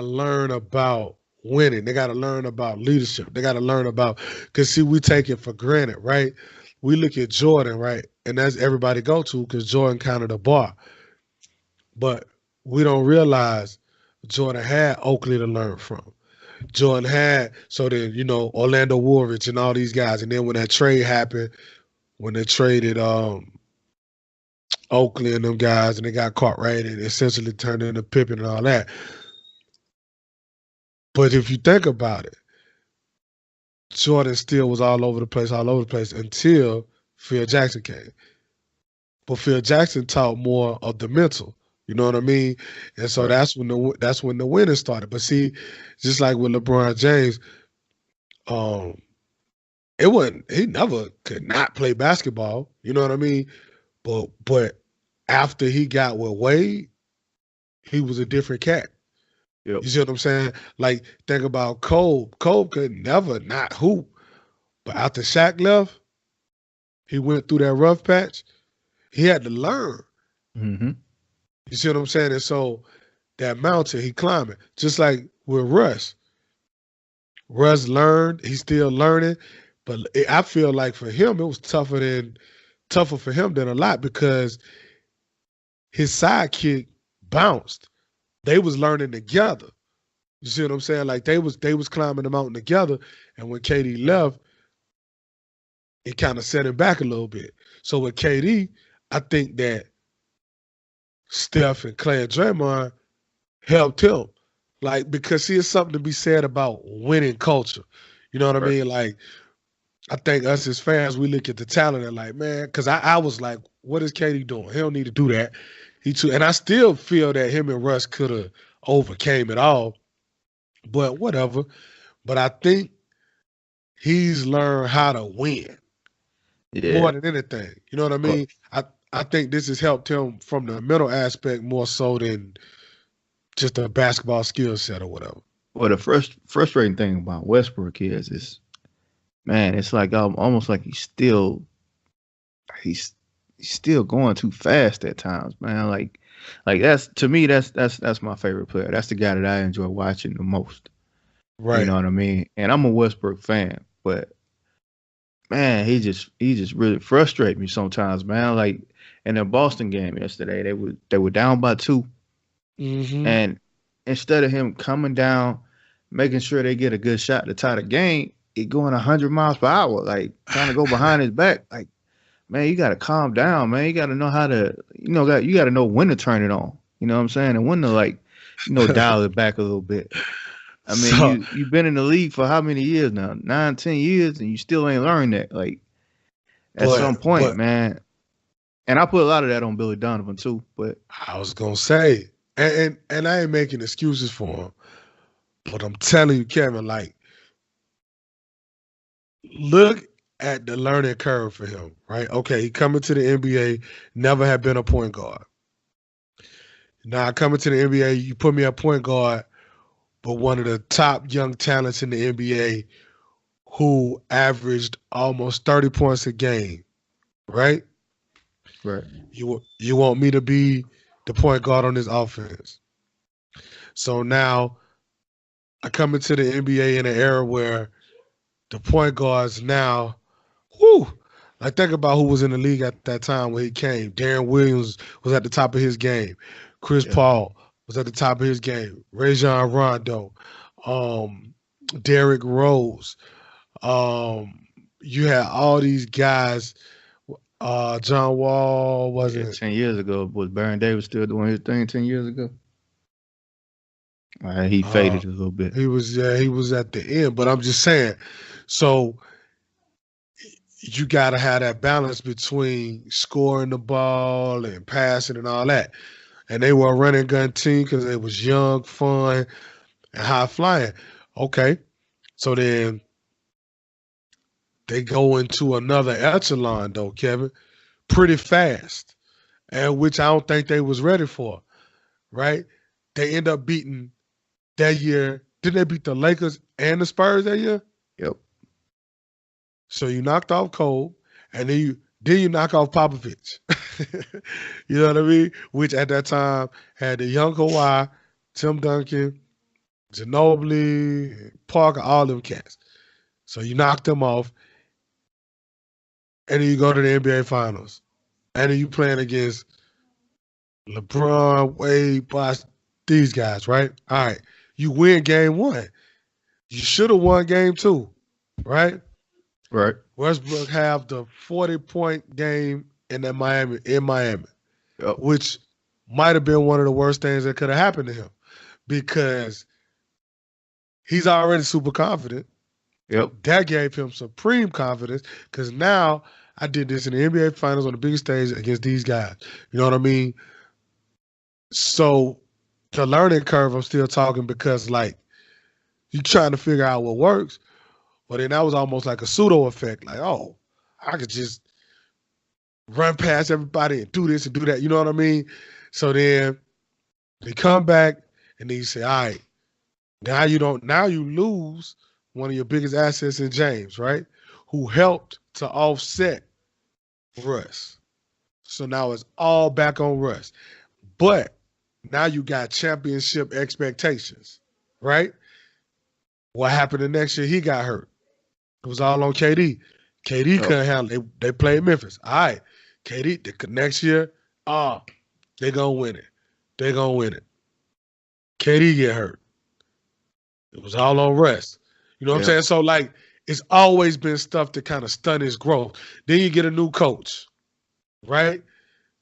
learn about winning. They gotta learn about leadership. They gotta learn about because see, we take it for granted, right? We look at Jordan, right? And that's everybody go to because Jordan kind of the bar. But we don't realize Jordan had Oakley to learn from. Jordan had so then, Orlando Woolridge and all these guys. And then when that trade happened, when they traded Oakley and them guys and they got caught right and essentially turned into Pippen and all that. But if you think about it, Jordan still was all over the place until Phil Jackson came. But Phil Jackson taught more of the mental. You know what I mean? And so that's when the winning started. But see, just like with LeBron James, he never could not play basketball. You know what I mean? But after he got with Wade, he was a different cat. Yep. You see what I'm saying? Like, think about Cole. Cole could never not hoop. But after Shaq left, he went through that rough patch. He had to learn. Mm-hmm. You see what I'm saying? And so that mountain, he climbing. Just like with Russ. Russ learned. He's still learning. But I feel like for him, it was tougher for him than a lot because his sidekick bounced. They was learning together. You see what I'm saying? Like they was climbing the mountain together, and when KD left, it kind of set him back a little bit. So with KD, I think that Steph and Clay and Draymond helped him, like because see, it's something to be said about winning culture. You know what I mean? Like I think us as fans, we look at the talent and like, man, because I was like, what is KD doing? He don't need to do that. And I still feel that him and Russ could have overcame it all. But whatever. But I think he's learned how to win Yeah. more than anything. You know what I Uh, mean? I think this has helped him from the mental aspect more so than just a basketball skill set or whatever. well, the frustrating thing about Westbrook is man, it's like almost like he's he's still going too fast at times, man. Like that's to me that's my favorite player. That's the guy that I enjoy watching the most. You Right. know what I mean? And I'm a Westbrook fan, but man, he just really frustrates me sometimes, man. Like in the Boston game yesterday, they were down by two, Mm-hmm. and instead of him coming down, making sure they get a good shot to tie the game, he going 100 miles per hour, like trying to go behind his back. Like, man, you got to calm down, man. You got to know how to, you got to know when to turn it on. You know what I'm saying? And when to like, dial it back a little bit. I mean, So, you've been in the league for how many years now? 9, 10 years, and you still ain't learned that. Like at some point, but man. And I put a lot of that on Billy Donovan too. But I was gonna say, and I ain't making excuses for him, but I'm telling you, Kevin, like, look at the learning curve for him, right? Okay, he coming to the NBA, never had been a point guard. Now coming to the NBA, you put me at point guard, but one of the top young talents in the NBA who averaged almost 30 points a game, right? right, You want me to be the point guard on this offense. So now I come into the NBA in an era where the point guards now, whoo, like think about who was in the league at that time when he came. Darren Williams was at the top of his game. Chris yeah, Paul was at the top of his game. Rajon Rondo, um, Derrick Rose. You had all these guys. John Wall yeah. wasn't. 10 years ago, was Baron Davis still doing his thing? 10 years ago, he Uh, faded a little bit. he was at the end, but I'm just saying. So you got to have that balance between scoring the ball and passing and all that. And they were a running gun team because it was young, fun, and high flying. Okay, so then they go into another echelon though, Kevin, pretty fast, and which I don't think they was ready for. Right? They end up beating that year. Didn't they beat the Lakers and the Spurs that year? Yep. So you knocked off Cole, and then you knock off Popovich. You know what I mean? Which at that time had the young Kawhi, Tim Duncan, Ginobili, Parker, all them cats. So you knock them off, and then you go to the NBA Finals, and then you playing against LeBron, Wade, Bosh, these guys, right? All right, you win game one. You should have won game two, right? Right. Westbrook have the 40-point game in Miami, Yep. which might have been one of the worst things that could have happened to him because he's already super confident. Yep. That gave him supreme confidence because now I did this in the NBA Finals on the biggest stage against these guys. You know what I mean? So the learning curve, I'm still talking because like you trying to figure out what works, but then that was almost like a pseudo effect. Like, oh, I could just run past everybody and do this and do that. You know what I mean? So then they come back and then you say, all right, now you lose one of your biggest assets in James, right? Who helped to offset Russ. So now it's all back on Russ. But now you got championship expectations, right? What happened the next year? He got hurt. It was all on KD. KD Yep. couldn't handle it. They played Memphis. All right. KD, the next year, they going to win it. They going to win it. KD get hurt. It was all on rest. You know what I'm Yeah. saying? So, like, it's always been stuff to kind of stun his growth. Then you get a new coach, right?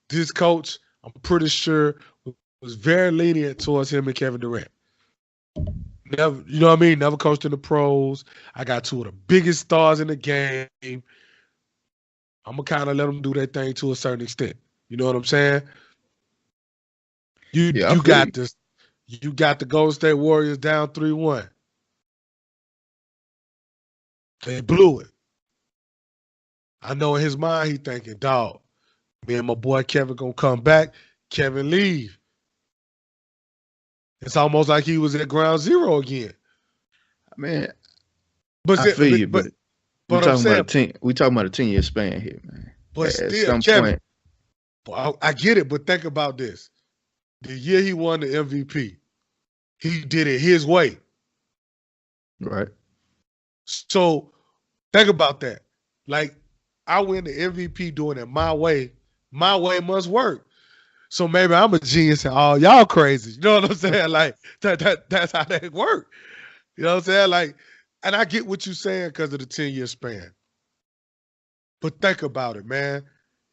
This coach, I'm pretty sure, was very lenient towards him and Kevin Durant. Never, you know what I mean? Never coached in the pros. I got two of the biggest stars in the game. I'm gonna kind of let them do their thing to a certain extent. You know what I'm saying? You Yeah. I you feel got you. this. You got the Golden State Warriors down 3-1. They blew it. I know in his mind he thinking, dog, me and my boy Kevin gonna come back. Kevin leave. It's almost like he was at ground zero again. I mean, But I feel you, but we I'm talking saying, about we talking about a 10-year span here, man. but At still, some Kevin, point, I get it, but think about this. The year he won the MVP, he did it his way. right? So think about that. Like, I win the MVP doing it my way. My way must work. So maybe I'm a genius and all y'all crazy. You know what I'm saying? Like, that's how that work. You know what I'm saying? Like, and I get what you're saying because of the 10-year span. But think about it, man.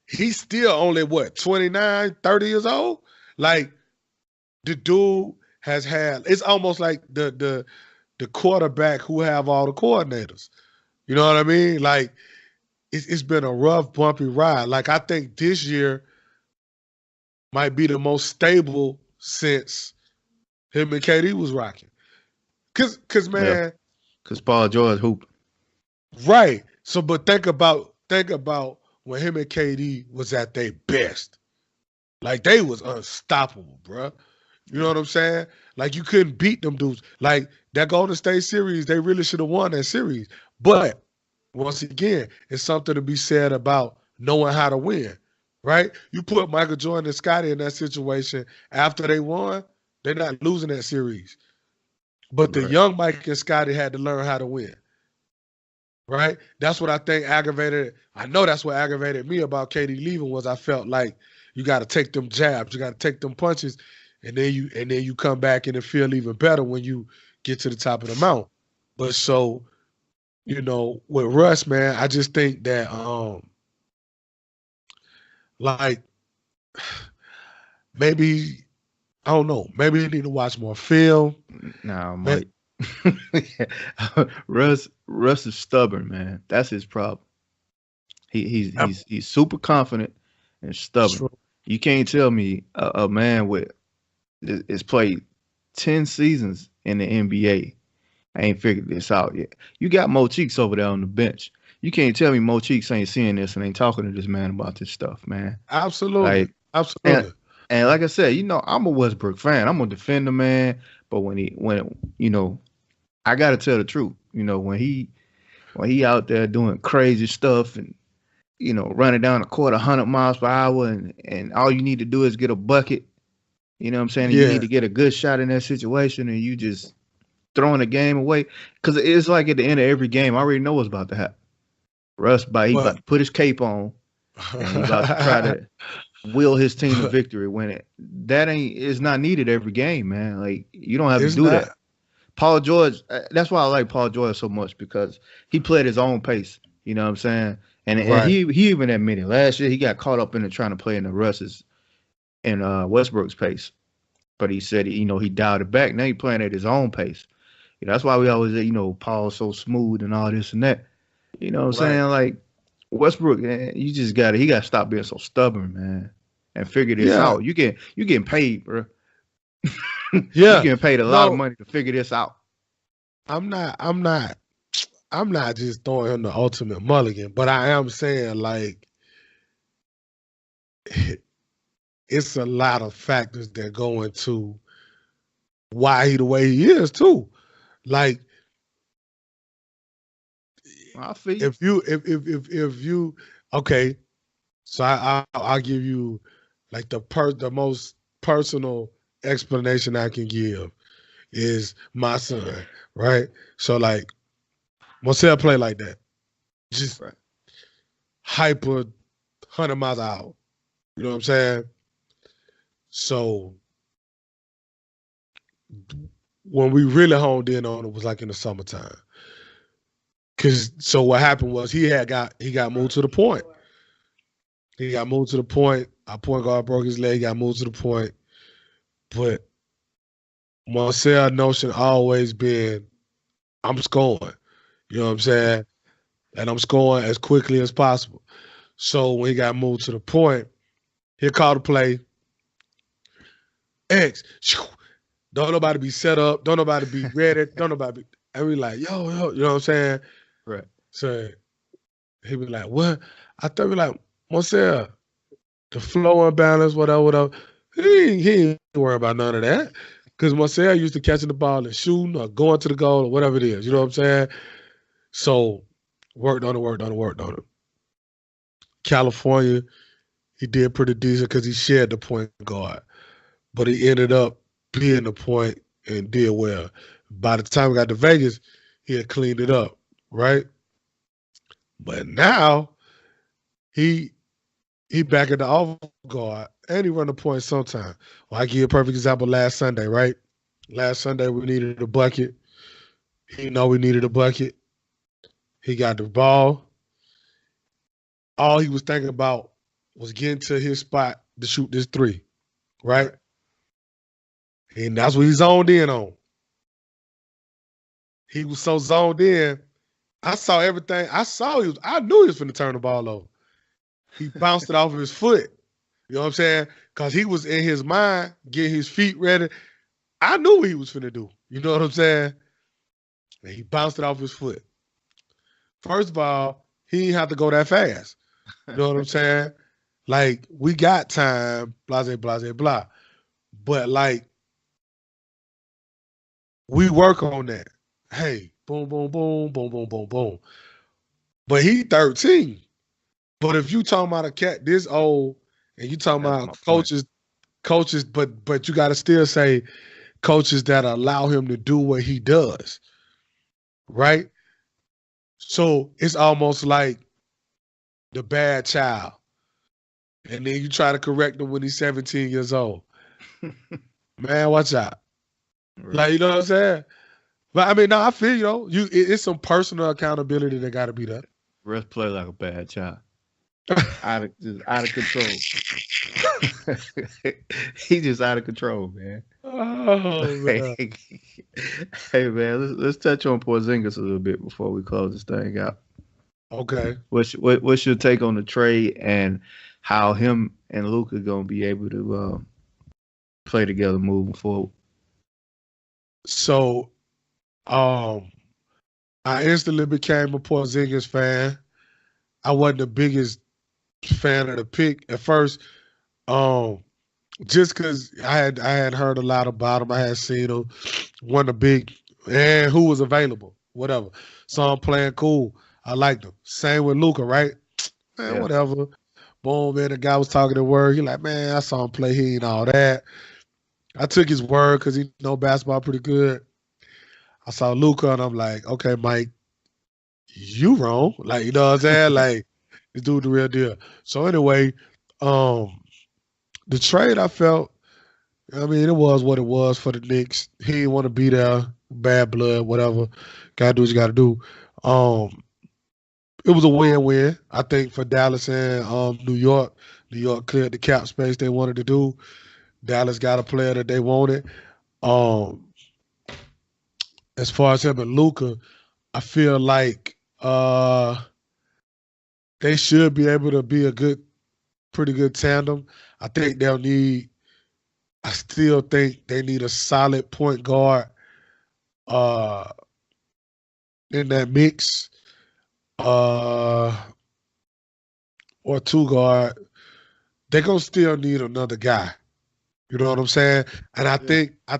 He's still only, 29, 30 years old? Like, the dude has had, it's almost like the quarterback who have all the coordinators. You know what I mean? Like, it's been a rough, bumpy ride. Like, I think this year might be the most stable since him and KD was rocking. Cause man, because Paul George hooped. Right. So, but think about when him and KD was at their best. Like, they was unstoppable, bro. You know what I'm saying? Like, you couldn't beat them dudes. Like, that Golden State series, they really should have won that series. But once again, it's something to be said about knowing how to win, right? You put Michael Jordan and Scottie in that situation after they won, they're not losing that series. But the young Mike and Scottie had to learn how to win, right? That's what I think aggravated. I know that's what aggravated me about KD leaving was I felt like you got to take them jabs, you got to take them punches, and then you come back and it feel even better when you get to the top of the mountain. But so, you know, with Russ, man, I just think that like maybe I don't know, maybe you need to watch more film. No, Mike. Russ is stubborn, man. That's his problem. He's super confident and stubborn. You can't tell me a man with is played 10 seasons in the NBA ain't figured this out yet. You got Mo Cheeks over there on the bench. You can't tell me Mo Cheeks ain't seeing this and ain't talking to this man about this stuff, man. Absolutely. Like, absolutely. And like I said, you know, I'm a Westbrook fan. I'm gonna defend the man, but when you know, I gotta tell the truth. You know, when he out there doing crazy stuff and you know running down the court 100 miles per hour and all you need to do is get a bucket. You know what I'm saying? Yeah. You need to get a good shot in that situation, and you just throwing the game away because it's like at the end of every game, I already know what's about to happen. Russ, about to put his cape on, and he about to try to will his team to victory when it's not needed every game, man. Like you don't have to do that. Paul George, that's why I like Paul George so much because he played his own pace. You know what I'm saying? And he even admitted last year he got caught up in it trying to play in the Russ's and Westbrook's pace, but he said he dialed it back. Now he's playing at his own pace. You know, that's why we always say Paul's so smooth and all this and that. You know what I'm saying? Like Westbrook, you just got to stop being so stubborn, man, and figure this out. You getting paid, bro. Yeah, you're getting paid a lot of money to figure this out. I'm not just throwing him the ultimate mulligan, but I am saying like it's a lot of factors that go into why he the way he is too. Like I feel if you okay, so I'll give you like the most personal explanation I can give is my son, right? So like Marcel play like that. Just hyper 100 miles an hour. You know what I'm saying? So when we really honed in on it was like in the summertime. So what happened was he got moved to the point. He got moved to the point. Our point guard broke his leg, got moved to the point. But Marcel's notion always been, I'm scoring. You know what I'm saying? And I'm scoring as quickly as possible. So when he got moved to the point, he called the play. X. Don't nobody be set up. Don't nobody be ready. Don't nobody be. And we like, yo, you know what I'm saying? Right. So he be like, what? I thought we like, Marcel, the flow unbalance, whatever. He ain't worry about none of that. Because Marcel used to catching the ball and shooting or going to the goal or whatever it is. You know what I'm saying? So worked on it. California, he did pretty decent because he shared the point guard. But he ended up being the point and did well. By the time we got to Vegas, he had cleaned it up, right? But now he back at the off guard and he run the point sometime. Well, I give you a perfect example last Sunday, right? Last Sunday we needed a bucket. He know we needed a bucket. He got the ball. All he was thinking about was getting to his spot to shoot this three, right? And that's what he zoned in on. He was so zoned in. I saw everything. I knew he was finna turn the ball over. He bounced it off of his foot. You know what I'm saying? Because he was in his mind, getting his feet ready. I knew what he was finna do. You know what I'm saying? And he bounced it off his foot. First of all, he didn't have to go that fast. You know what I'm saying? Like, we got time, blah. But, like, we work on that. Hey, boom. But he 13. But if you talking about a cat this old and you talking about coaches, but you got to still say coaches that allow him to do what he does, right? So it's almost like the bad child. And then you try to correct him when he's 17 years old. Man, watch out. Right. Like, you know what I'm saying? But I mean, no, I feel it's some personal accountability that got to be there. Russ play like a bad child. out of control. He just out of control, man. Oh, man. Hey, man, let's touch on Porzingis a little bit before we close this thing out. Okay. What's your take on the trade and how him and Luka gonna be able to play together moving forward? So, I instantly became a Porzingis fan. I wasn't the biggest fan of the pick at first, just because I had heard a lot about him. I had seen him, wasn't a big, and who was available, whatever. So I'm playing cool. I liked him. Same with Luka, right? Man, Yeah. whatever. Boom, man, the guy was talking the word. He like, man, I saw him play. He ain't all that. I took his word because he know basketball pretty good. I saw Luka, and I'm like, okay, Mike, you wrong. Like, you know what I'm saying? Like, this dude the real deal. So anyway, the trade I felt, I mean, it was what it was for the Knicks. He didn't want to be there, bad blood, whatever. Gotta do what you gotta do. It was a win-win, I think, for Dallas and New York. New York cleared the cap space they wanted to do. Dallas got a player that they wanted. As far as him and Luka, I feel like they should be able to be pretty good tandem. I still think they need a solid point guard in that mix, or two guard. They're gonna still need another guy. You know what I'm saying? And I think I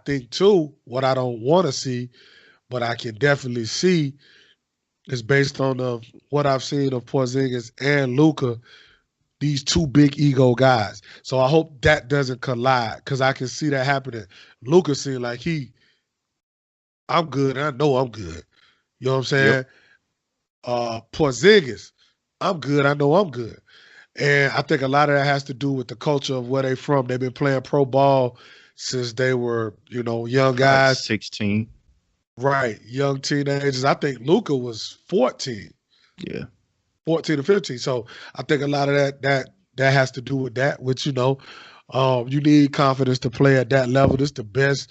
think too, what I don't want to see, but I can definitely see, is based on what I've seen of Porzingis and Luka, these two big ego guys. So I hope that doesn't collide, because I can see that happening. Luka seemed like I'm good, and I know I'm good. You know what I'm saying? Yep. Porzingis, I'm good, I know I'm good. And I think a lot of that has to do with the culture of where they're from. They've been playing pro ball since they were, young guys. Like 16. Right, young teenagers. I think Luka was 14. Yeah. 14 or 15. So I think a lot of that has to do with that, which, you need confidence to play at that level. This is the best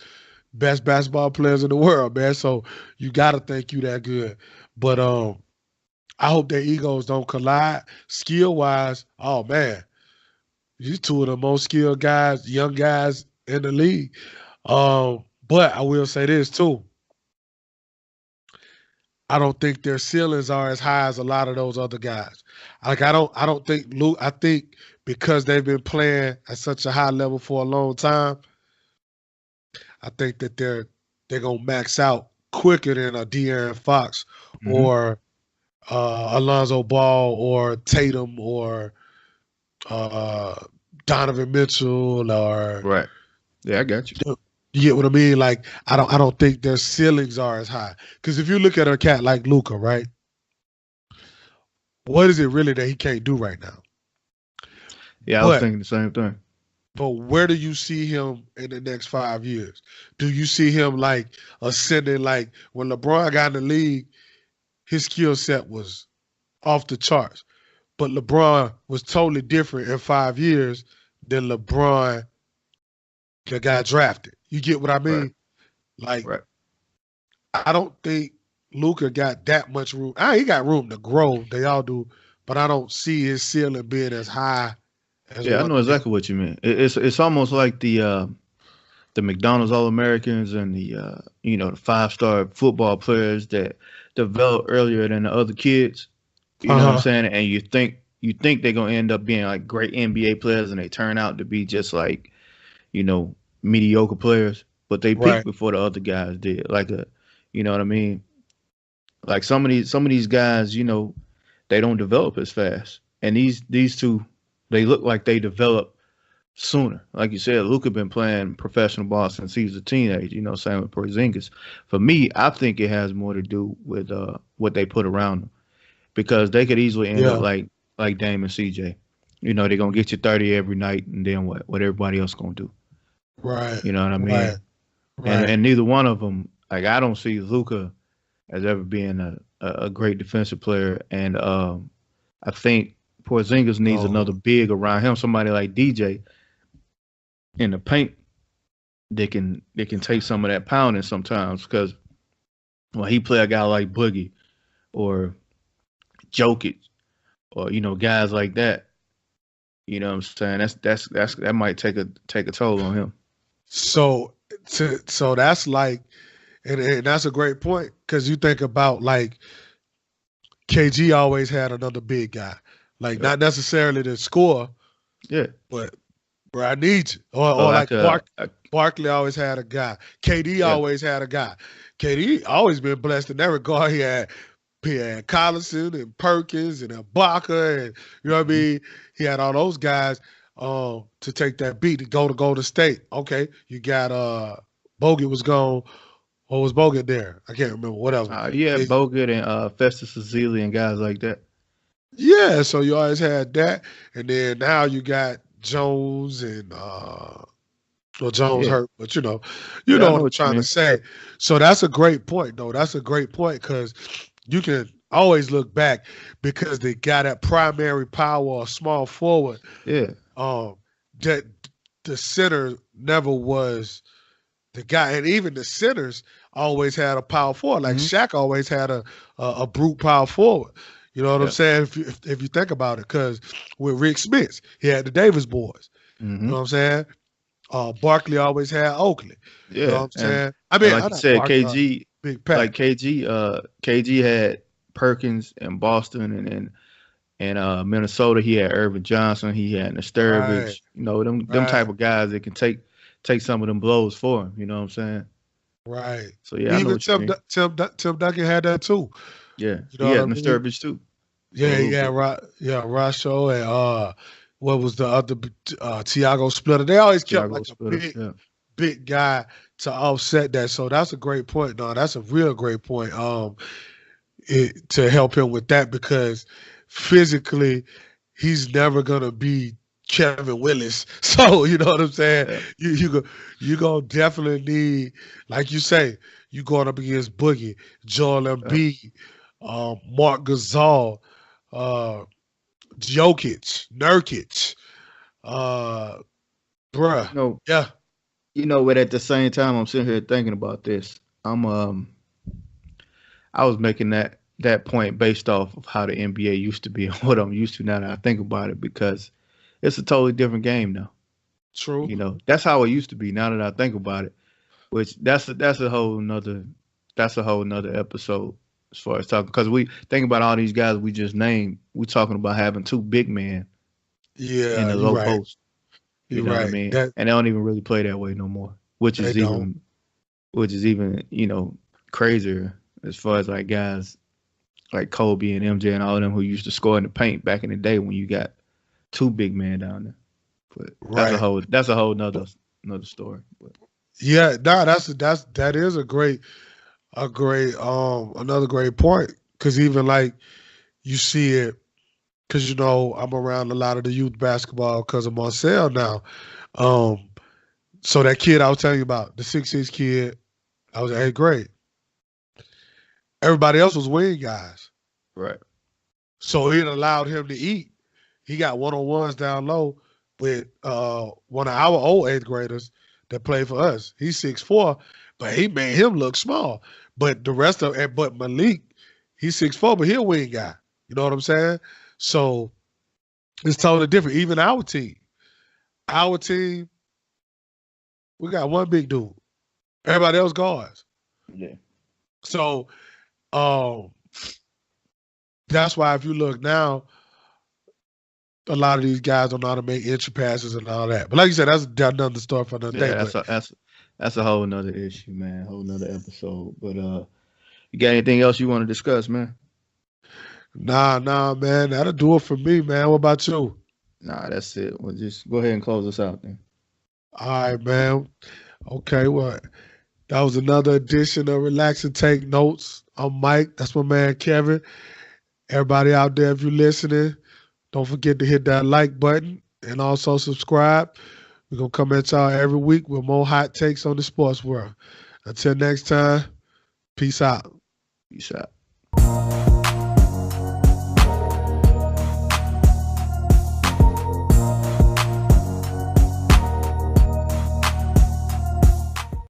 basketball players in the world, man. So you got to think you that good. But I hope their egos don't collide. Skill-wise, oh, man, these two of the most skilled guys, young guys in the league. But I will say this too. I don't think their ceilings are as high as a lot of those other guys. Like I don't think Luke. I think because they've been playing at such a high level for a long time, I think that they're gonna max out quicker than a De'Aaron Fox Hmm. or Alonzo Ball or Tatum or uh, Donovan Mitchell or Right. Yeah, I got you. you get what I mean? Like I don't think their ceilings are as high. Because if you look at a cat like Luca, right? What is it really that he can't do right now? Yeah, I was But thinking the same thing. but where do you see him in the next 5 years? Do you see him like ascending? Like when LeBron got in the league, his skill set was off the charts. But LeBron was totally different in 5 years than LeBron that got drafted. You get what I Right. mean? Like Right. I don't think Luca got that much room. He got room to grow. They all do, but I don't see his ceiling being as high as Yeah, I what know it is. exactly what you mean. It's almost like the McDonald's All Americans and the the 5-star football players that develop earlier than the other kids. You Uh know what I'm huh. saying? And you think they're gonna end up being like great NBA players, and they turn out to be just like you know mediocre players. But they peaked Right. before the other guys did. You know what I mean? Like some of these guys, they don't develop as fast. And these two, they look like they develop sooner. Like you said, Luka been playing professional ball since he was a teenager. Same with Porzingis. For me, I think it has more to do with what they put around them because they could easily end up Yeah. like Dame and CJ. They're gonna get you 30 every night, and then what? What everybody else gonna do? Right. You know what I Right. mean? And Right. and neither one of them, like I don't see Luka as ever being a great defensive player, and I think Porzingis needs another No. big around him, somebody like DJ in the paint. They can take some of that pounding sometimes because when he play a guy like Boogie or Jokic or guys like that, what I'm saying that might take a toll on him. So, so that's like, and that's a great point because you think about like KG always had another big guy, like Yep. not necessarily to score, Yeah, but bro, I need you. but Or like like Barkley always had a guy. KD yeah, always had a guy. KD always been blessed in that regard. He had Collison and Perkins and Ibaka and you know what I mhm. mean. He had all those guys to take that beat to go to Golden State. Okay, you got Bogut was gone. Or was Bogut there? I can't remember. Whatever. Yeah, It- Bogut and Festus Ezeli and guys like that. yeah, so you always had that, and then now you got Jones and well, Jones Yeah, hurt, but you yeah, I know know what I'm what you trying to mean. say. So that's a great point, though. That's a great point because you can always look back because they got that primary power or small forward. Yeah, Um, that the center never was the guy, and even the centers always had a power forward. Like hmm, Shaq always had a brute power forward. You know what I'm yeah, saying? If you think about it, because with Rick Smith, he had the Davis boys. You know hmm, what I'm saying? Barkley always had Oakley. You know what yeah, I'm and saying? I and mean, like I'm you not said, Barkley, KG, Big like Pat. KG had Perkins in Boston, and Minnesota he had Irvin Johnson, he had Right, Nestervich. Them right, type of guys that can take some of them blows for him. You know what I'm saying? right. So yeah, I know Even what you mean. Tim Duncan had that too. Yeah, You know he what had I mean? Nestervich too for a Yeah, little yeah, bit. right. Yeah, Rasho and what was the other Tiago Splitter? They always kept Tiago like a Splitter. big, Yeah. big guy to offset that. So that's a great point. No, that's a real great point. To help him with that because physically he's never gonna be Kevin Willis. So you know what I'm saying. Yeah. You gonna definitely need, like you say, you going up against Boogie, Joel Yeah. Embiid, Mark Gasol, uh, Jokic, Nurkic, uh, bruh. You know, Yeah, but at the same time, I'm sitting here thinking about this. I was making that point based off of how the NBA used to be and what I'm used to now that I think about it because it's a totally different game now. True. You know, that's how it used to be. Now that I think about it, which that's a whole nother episode as far as talking, because we think about all these guys we just named. We talking about having two big men in Yeah, the you're low right. post. You You're know what I right. mean? That And they don't even really play that way no more, they don't. which is even crazier as far as like guys like Kobe and MJ and all of them who used to score in the paint back in the day when you got two big men down there. But Right. that's a whole another story. But Yeah, nah, that is a great another great point. Cause even like you see it, cause I'm around a lot of the youth basketball because of Marcel now. Um, so that kid I was telling you about, the 6'6" kid, I was in 8th grade. Everybody else was wing guys. right, So it allowed him to eat. He got one-on-ones down low with one of our old 8th graders that played for us. He's 6'4", but he made him look small. But the rest of it, but Malik, he's 6'4", but he a wing guy. You know what I'm saying? So it's totally different. Even our team, we got one big dude. Everybody else guards. yeah, So um, that's why if you look now, a lot of these guys don't know how to make entry passes and all that. But like you said, that's another story for another day. yeah. But That's a whole nother issue, man. Whole nother episode. But you got anything else you want to discuss, man? nah, man, that'll do it for me, man. What about you? Nah, that's it. Well, just go ahead and close us out then. All right, man. Okay, well, that was another edition of Relax and Take Notes. I'm Mike. That's my man Kevin. Everybody out there, if you're listening, don't forget to hit that like button and also subscribe. We're going to come at y'all every week with more hot takes on the sports world. Until next time, peace out. Peace out.